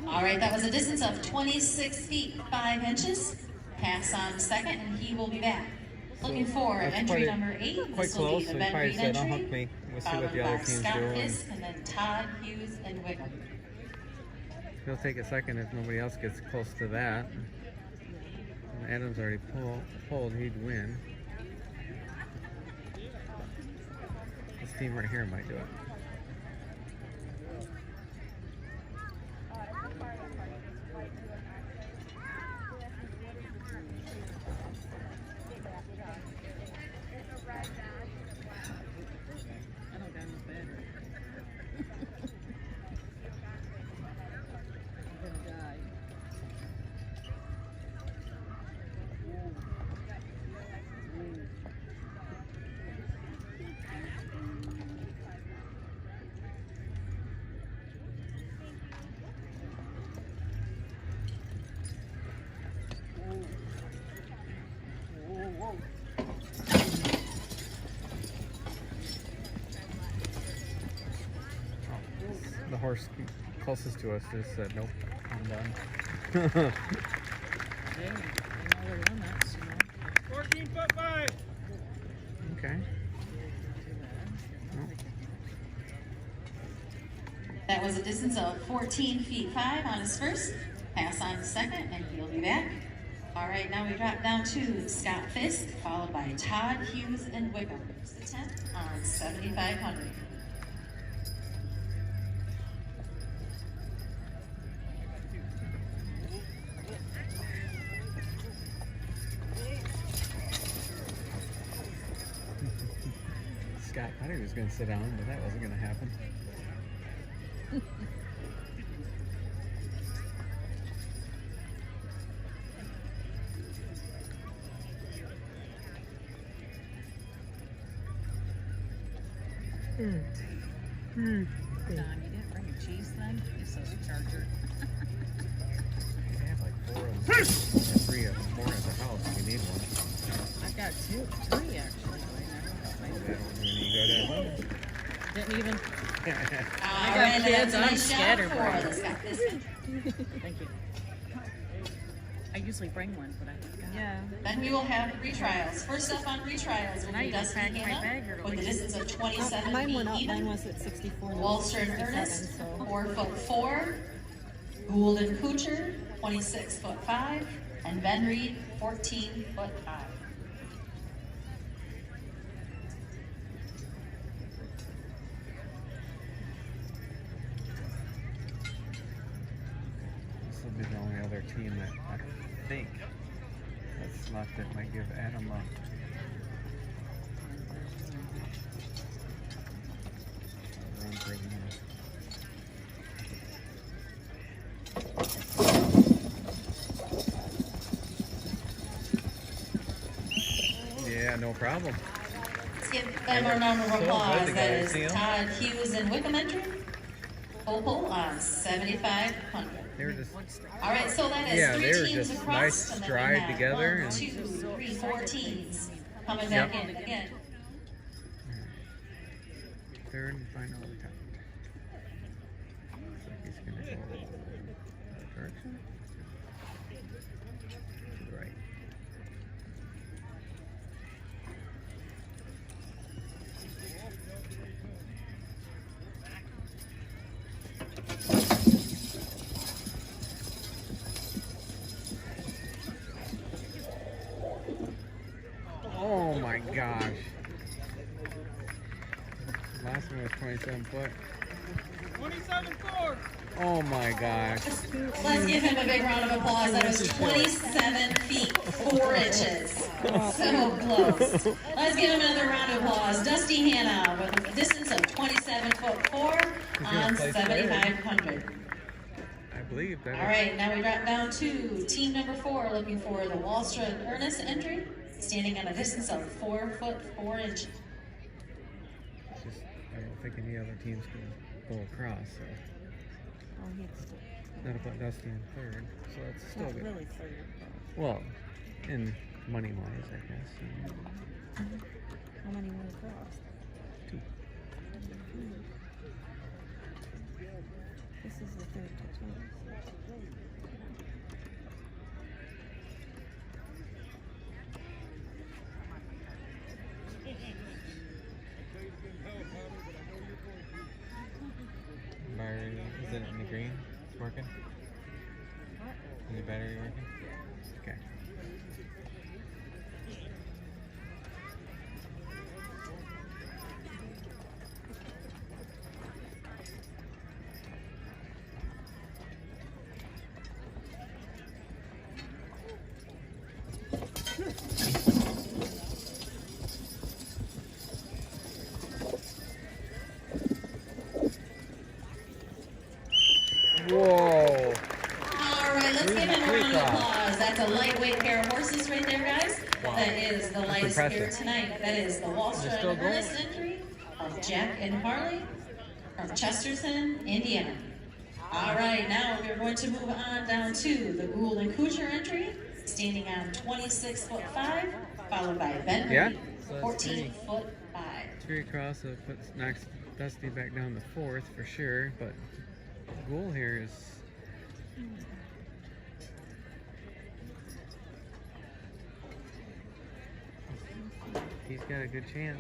All right, that was a distance of 26 feet 5 inches. Pass on second, and he will be back. Looking for entry number 8. Quite This will close. be So the he Ben probably Reed said, entry, unhook me. We'll see what followed the other by team's Scott doing. Fisk, and then Todd Hughes and Wickham. It'll take a second if nobody else gets close to that. Adam's already pulled, he'd win. This team right here might do it. The horse closest to us just said, nope, I'm done. 14'5". Okay. Nope. That was a distance of 14 feet 5 on his first. Pass on second, and he'll be back. All right, now we drop down to Scott Fisk, followed by Todd Hughes and Wickham. It's the 10th on 7,500. Scott thought he was going to sit down, but that wasn't going to happen. Don, you didn't bring a cheese then? It's a charger. I have like 4 of them. 3 of them, 4 at the house if you need one. I've got 3 actually. Didn't even. All I got right, kids. that's a I'm nice job scattered. for the Scott Fisk. Thank you. usually bring one, but I forgot. Yeah. Then we will have retrials. First up on retrials will Now be you just Dusty pack my bag Hannah or with a what? distance of 27 Mine feet went up. Mine even. was at 64. and Walster and 67, Ernest, so. 4'4". Gould and Kuchar, 26'5", and Ben Reed, 14'5". This will be the only other team that I think that's left that might give Adam a run for the money. Yeah, no problem. Let's give them a round of So applause. good, That guys. See is 'em? Todd Hughes and Wickham entry. Opal on 7,500. They were just All right, so that is Yeah, three they were teams just across. nice and then we stride have together 1, and- 2, 3, 4 teams coming Yep. back in again. third and final attempt. Looks like he's gonna go that direction. To the right. Oh my gosh. Last one was 27 foot. 27-4. Oh my gosh. Let's give him a big round of applause. That was 27 feet 4 inches. So close. Let's give him another round of applause. Dusty Hannah with a distance of 27'4" on 7,500. I believe that. All right, now we drop down to team number 4, looking for the Walstra and Ernest entry, standing at a distance of 4 foot 4 inches. It's just, I don't think any other teams can go across, so. Oh, he's Not about Dusty in third, so that's still not good. really third. Well, in money wise, I guess. How many went across? 2. This is the third to 2. Battery, is it in the green? It's working? Is the battery working? Okay. Whoa! All right, let's give him a round of applause. That's a lightweight pair of horses right there, guys. Wow. That is the lightest pair impressive. tonight. That is the Walstra still and going? Ernest entry of Jack and Harley from Chesterton, Indiana. All right, now we're going to move on down to the Gould and Kuchar entry, standing on 26'5", followed by Ben Yeah, Reed, so that's 14'5". 3 across, so it puts knocks Dusty back down to 4th for sure, but the goal here is he's got a good chance.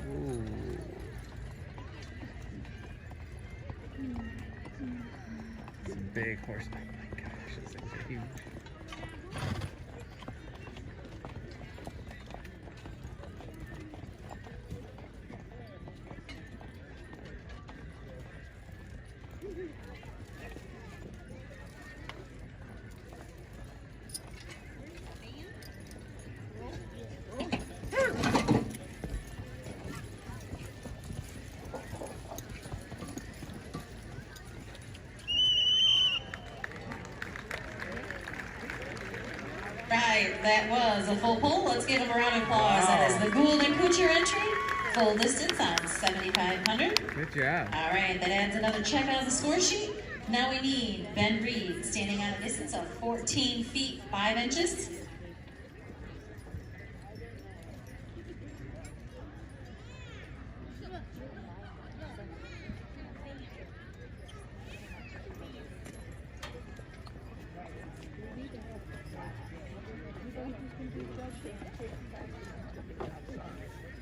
Ooh. It's a big horse. Oh my gosh, those things are huge. right, that was a full pull. Let's give him a round of applause. That is the Gould and Kuchar entry. Full distance on 7,500. Good job. All right, that adds another check on the score sheet. Now we need Ben Reed standing on a distance of 14 feet 5 inches.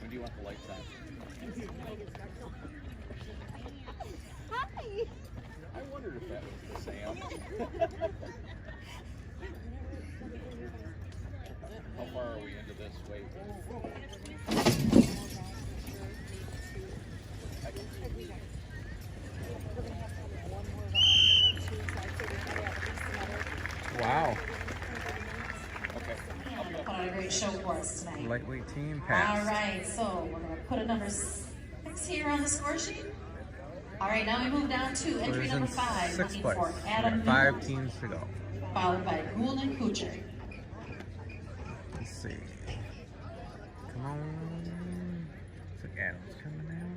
When do you want the lights on? Hi! I wondered if that was Sam. How far are we into this? Wait. Wow. Okay. Put on a great show for us tonight. Lightweight team All pass. right, so we're going to put a number 6 here on the score sheet. All right, now we move down to So entry he's number in 5, sixth looking place. for We Adam got 5 Newland, teams to go. followed by Gould and Kuchar. Let's see. Come on. Looks like Adam's coming out.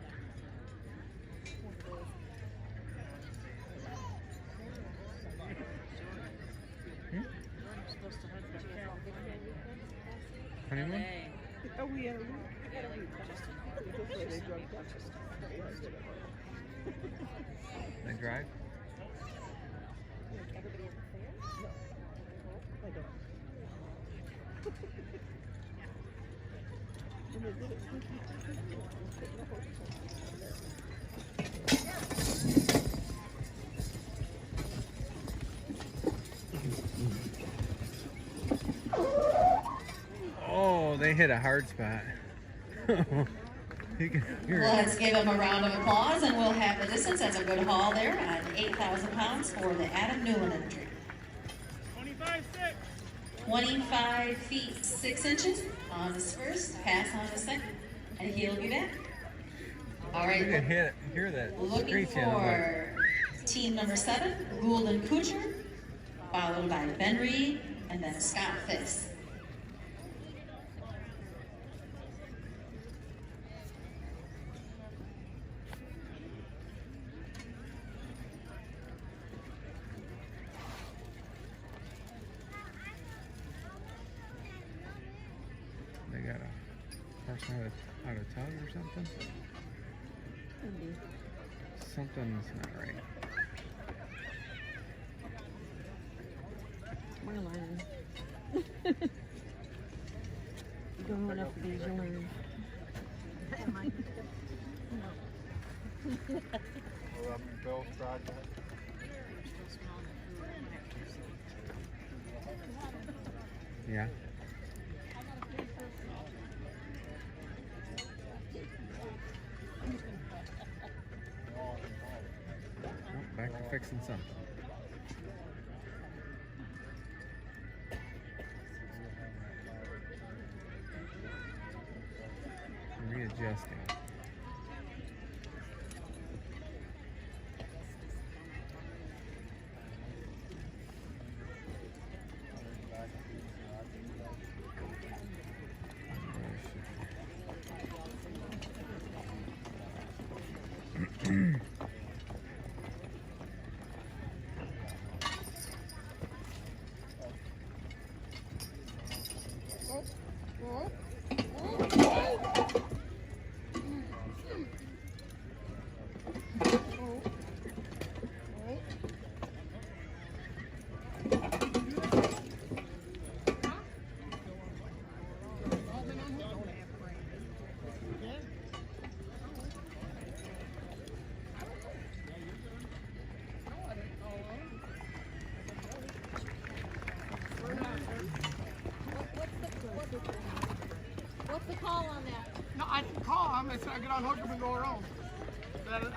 Honeymoon? Oh, we had a They drive? Oh, they hit a hard spot. You can hear it. Let's give him a round of applause, and we'll have the distance. That's a good haul there on 8,000 pounds for the Adam Newland entry. 25-6. 25 feet 6 inches on his first, pass on his second, and he'll be back. All You can right, hear that looking screeching. I'm like, for team number 7, Gould and Kuchar, followed by Ben Reed, and then Scott Fix. they got a person out of tug or something? Something's not right. We're learning. You don't know enough of these, you learn. Yeah. Oh, back to fixing something. Readjusting. What's the call on that? No, I didn't call him. I said I get on hook up and go around.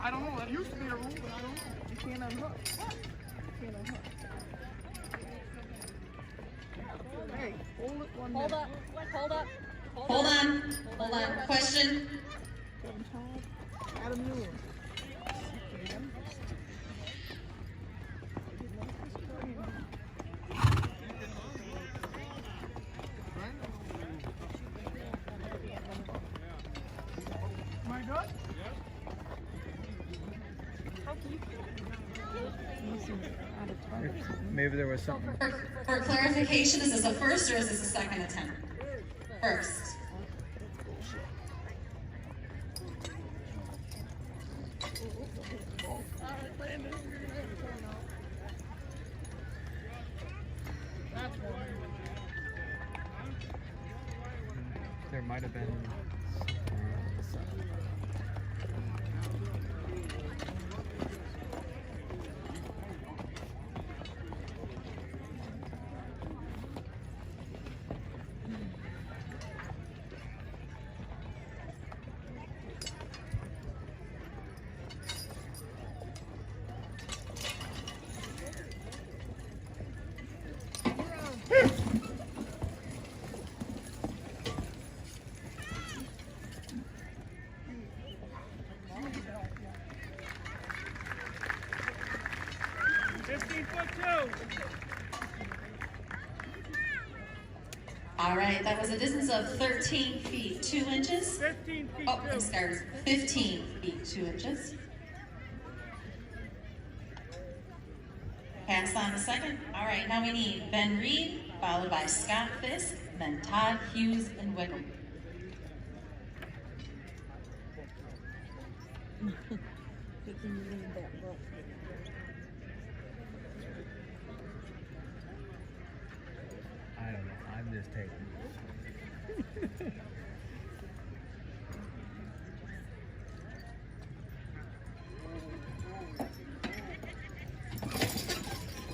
I don't know. That used to be a rule, but I don't know. You can't unhook. You can't unhook. Hey, hold it one Hold minute. up. Hold up. Hold on, question. Adam Newland. Maybe there was something. For clarification, is this a first or is this a second attempt? First. There might have been. All right, that was a distance of 13 feet 2 inches. 15 feet. Oh, I'm sorry, 15 feet 2 inches. Pass on the second. All right, now we need Ben Reed, followed by Scott Fisk, then Todd Hughes and Wickham. I don't know. I'm just taking.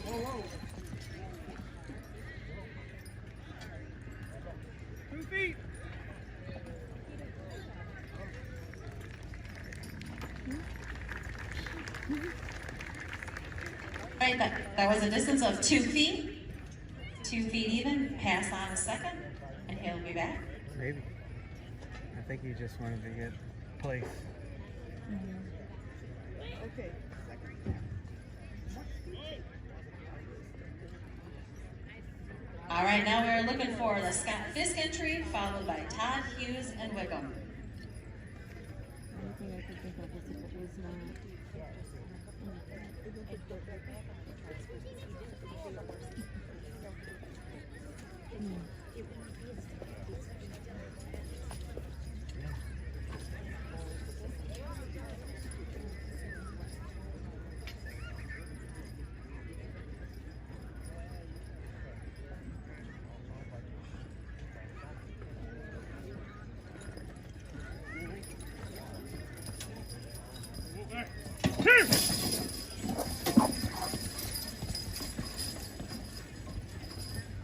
Whoa. 2 feet. All right, that was a distance of 2 feet. 2 feet even. Pass on a second, and he'll be back. Maybe. I think he just wanted to get place. Okay. All right, now we're looking for the Scott Fisk entry, followed by Todd Hughes and Wickham. Anything I could think of is if it was not.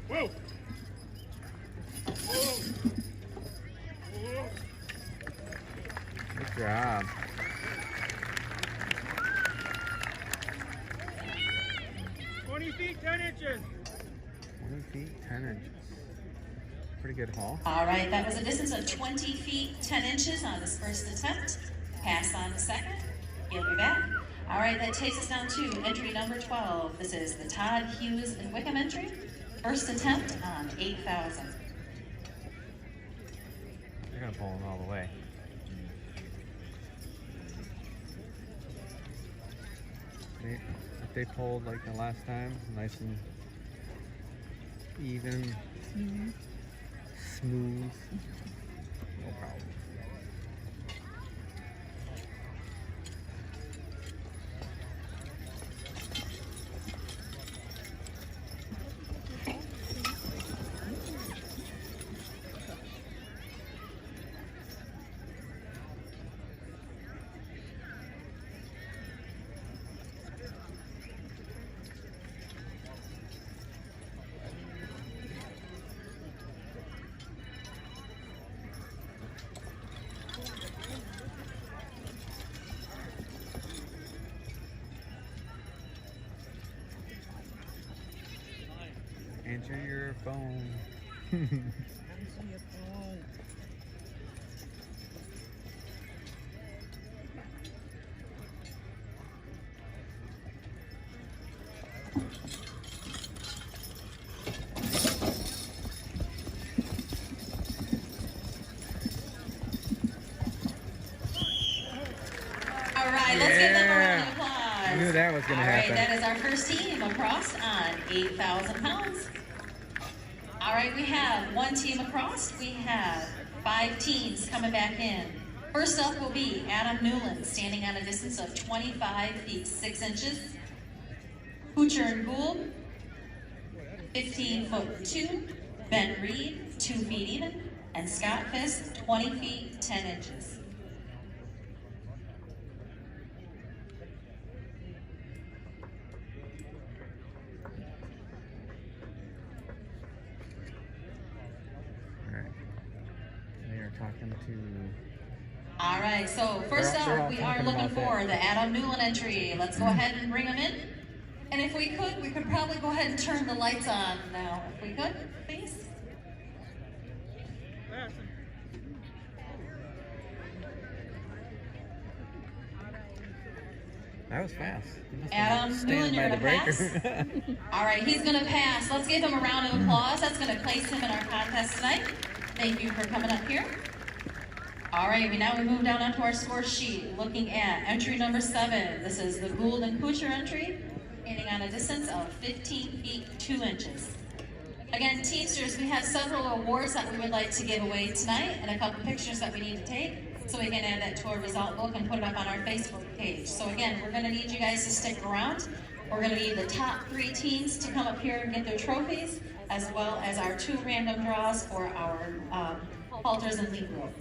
Whoa. Good job. Feet, 10 inches. 20 feet, 10 inches. Pretty good haul. All right, that was a distance of 20 feet, 10 inches on his first attempt. Pass on the second. He'll be back. All right, that takes us down to entry number 12. This is the Todd Hughes and Wickham entry. First attempt on 8,000. They're going to pull him all the way. If they pulled like the last time, nice and even, smooth, no problem. Answer your phone. All right, let's give them a round of applause. knew that was going to All right, happen. that is our first team across on 8,000 pounds. All right, we have one team across. We have 5 teams coming back in. First up will be Adam Newland, standing on a distance of 25 feet 6 inches. Hoocher and Gould, 15 foot 2. Ben Reed, 2 feet even. And Scott Fisk, 20 feet 10 inches. Talking to. All right, so first They're all up, we are talking looking about for that. the Adam Newland entry. Let's go ahead and bring them in. And if we could probably go ahead and turn the lights on now. If we could, please. That was fast. He must have Adam been Newland, you're standing gonna by the pass. breaker. All right, he's gonna pass. Let's give him a round of applause. That's gonna place him in our contest tonight. Thank you for coming up here. All right, we move down onto our score sheet, looking at entry number 7. This is the Gould and Kuchar entry, standing on a distance of 15 feet 2 inches. Again, Teamsters, we have several awards that we would like to give away tonight, and a couple pictures that we need to take, so we can add that to our result book and put it up on our Facebook page. So again, we're gonna need you guys to stick around. We're gonna need the top 3 teams to come up here and get their trophies, as well as our 2 random draws for our halters and lead rope.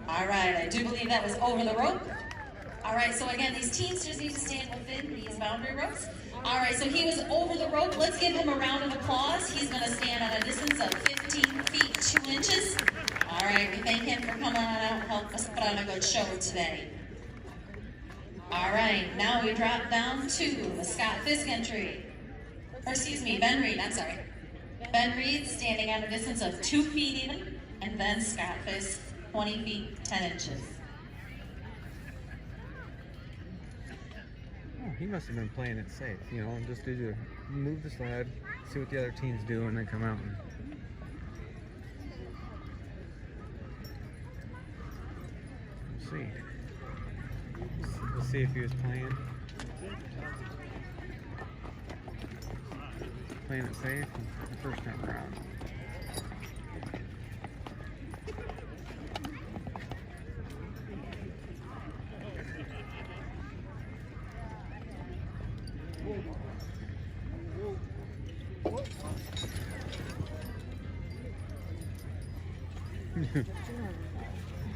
All right, I do believe that was over the rope. All right, so again, these teams just need to stand within these boundary ropes. All right, so he was over the rope. Let's give him a round of applause. He's gonna stand at a distance of 15 feet 2 inches. All right, we thank him for coming on out and helping us put on a good show today. All right, now we drop down to the Scott Fisk entry. Or excuse me, Ben Reed, I'm sorry. Ben Reed standing at a distance of 2 feet even, and then Scott Fisk, 20 feet 10 inches. Oh, he must have been playing it safe, you know, just to move the sled, see what the other teams do, and then come out and. Let's see. Let's see if he was playing it safe the first time around. I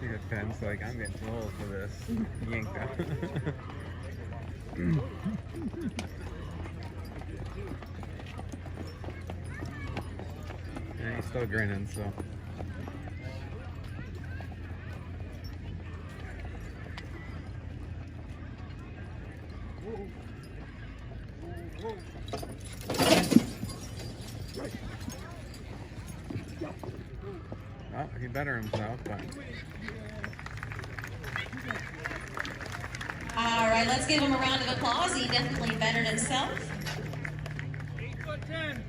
think Ben's like, I'm getting too old for this. Yanked out. Yeah, he's still grinning, so. Well, he better himself, but. All right, let's give him a round of applause. He definitely bettered himself. 8'10".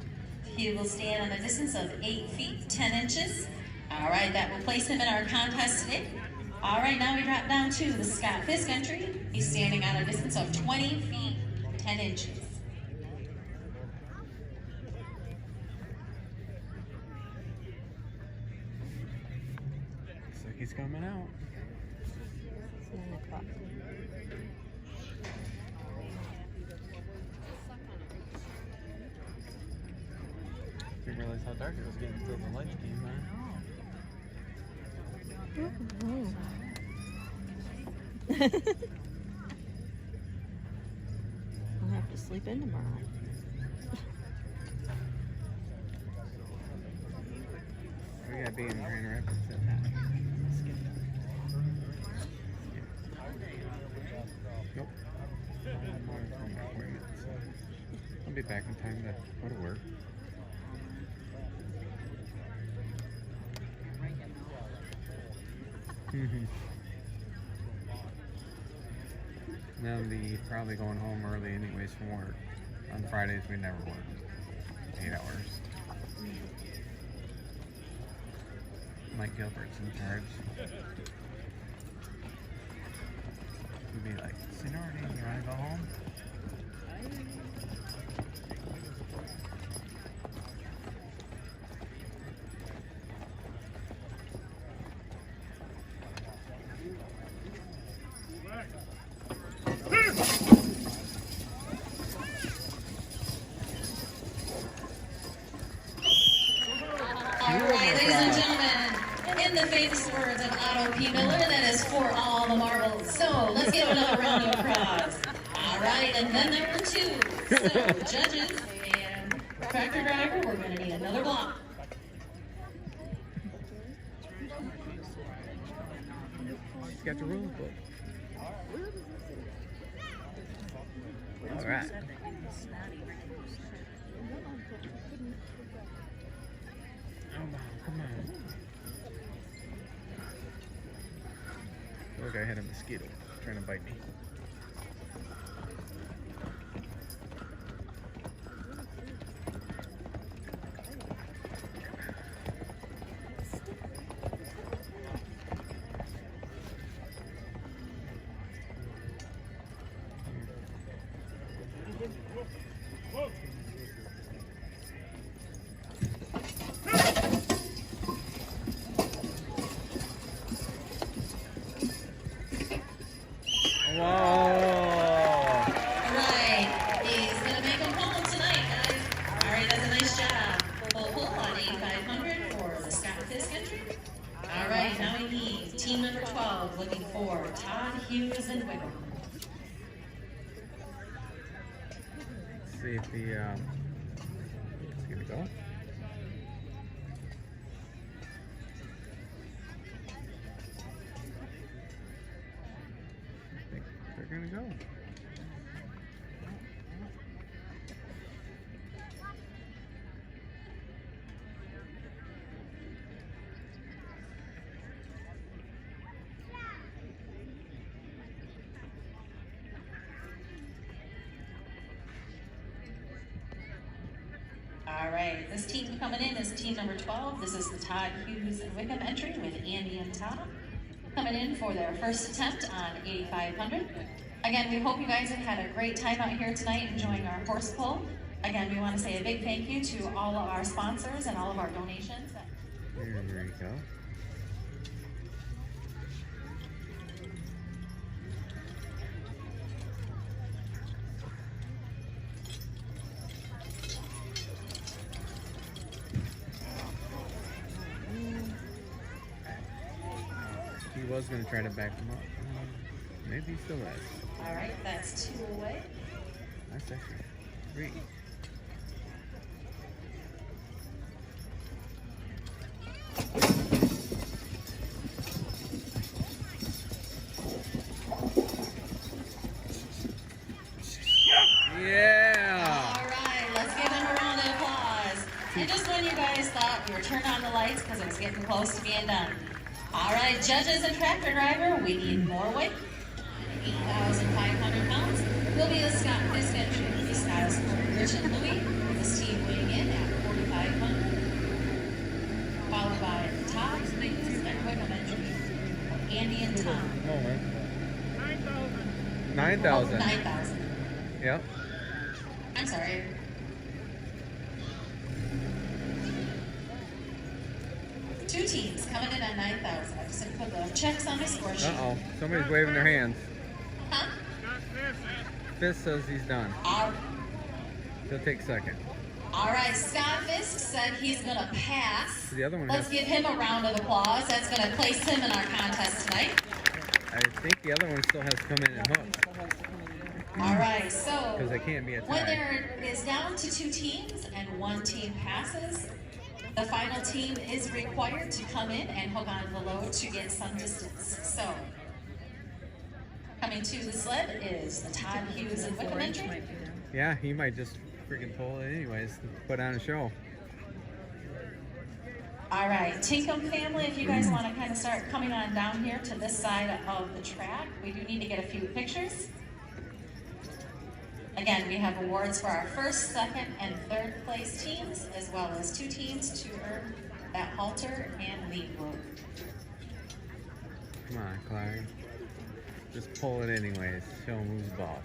He will stand on a distance of 8 feet 10 inches. All right, that will place him in our contest today. All right, now we drop down to the Scott Fisk entry. He's standing on a distance of 20 feet 10 inches. Looks like he's coming out. It's 9 o'clock. Didn't realize how dark it was getting until the lights came on. I'll have to sleep in tomorrow. We gotta be in Grand Rapids at that. Nope. I'll be back in time to go to work. Now I'll be probably going home early anyways from work. On Fridays we never work 8 hours. Mike Gilbert's in charge. He'd be like, "Seniority, you wanna go home?" The famous words of Otto P. Miller, that is for all the marbles. So let's give another round of applause. All right, and then number 2. So judges and tractor driver, we're going to need another block. She's got the rules book. All right. Come on. Look, I had a mosquito trying to bite me. Team number 12 looking for Todd, Hughes, and Wiggle. Let's see if the it's gonna go. I think they're gonna go. All right, this team coming in is team number 12. This is the Todd, Hughes, and Wickham entry with Andy and Tom coming in for their first attempt on 8,500. Again, we hope you guys have had a great time out here tonight enjoying our horse pull. Again, we want to say a big thank you to all of our sponsors and all of our donations. There you go. He was going to try to back him up. Maybe he still is. All right, that's 2 away. That's actually 3. Yeah! All right, let's give him a round of applause. And just when you guys thought we were turning on the lights because it was getting close to being done. All right, judges and tractor driver, we need more weight. 8,500 pounds will be the Scott Fisk entry. The Styles Rich and Louie, with this team weighing in at 4,500. Followed by Todd, Hughes, and Wickham entry. Andy and Tom. 9,000. 9,000. Yep. I'm sorry. Two teams coming in at 9,000. I just have to put the checks on my score sheet. Uh-oh. Somebody's waving their hands. Huh? Fisk says he's done. He'll take second. All right, Scott Fisk said he's going to pass. The other one Let's give him a round of applause. That's going to place him in our contest tonight. I think the other one still has to come in and hook. All right, so Because they can't be a tie. when there is down to 2 teams and 1 team passes, the final team is required to come in and hook on the load to get some distance. So, Coming to the sled is the Todd Hughes and Wickham entry. Yeah, he might just freaking pull it anyways to put on a show. All right, Tinkham family, if you guys want to kind of start coming on down here to this side of the track, we do need to get a few pictures. Again, we have awards for our first, second, and third place teams, as well as 2 teams to earn that halter and lead rope. Come on, Clark. Just pull it anyways. Show him who's boss.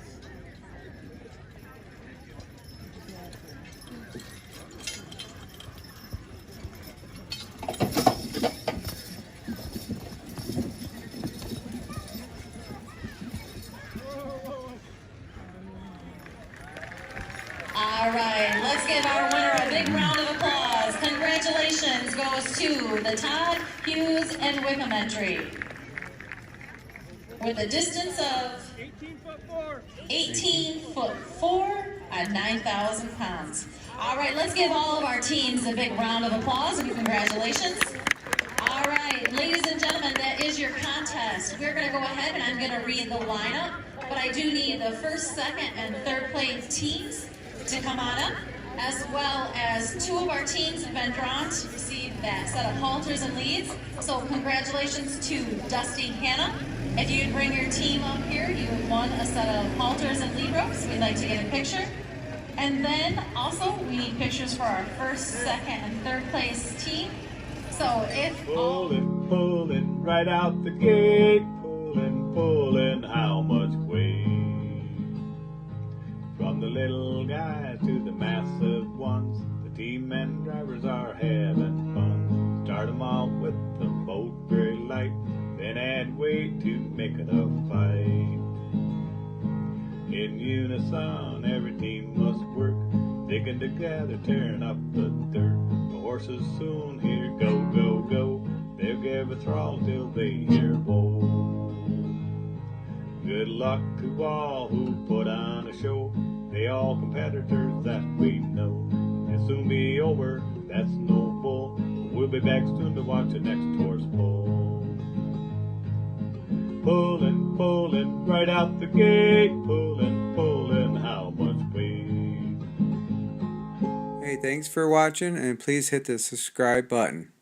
All right, let's give our winner a big round of applause. Congratulations goes to the Todd Hughes and Wickham entry. With a distance of 18 foot 4 at 9,000 pounds. All right, let's give all of our teams a big round of applause and congratulations. All right, ladies and gentlemen, that is your contest. We're gonna go ahead and I'm gonna read the lineup, but I do need the first, second, and third place teams to come on up, as well as 2 of our teams have been drawn to receive that set of halters and leads. So congratulations to Dusty Hannah. If you'd bring your team up here, you have won a set of halters and lead ropes. We'd like to get a picture. And then also we need pictures for our first, second, and third place team. So if Pulling right out the gate, pulling how much weight? From the little guys to the massive ones, the team and drivers are having fun. Start them off with the boat very light, then add weight to make it a fight. In unison, every team must work, digging together, tearing up the dirt. The horses soon hear go, go, go. They'll give a throttle till they hear whoa. Good luck to all who put on a show. They all competitors that we know. It'll soon be over, that's no bull. We'll be back soon to watch the next horse pull. Pulling right out the gate, pulling how much weight? Hey, thanks for watching and please hit the subscribe button.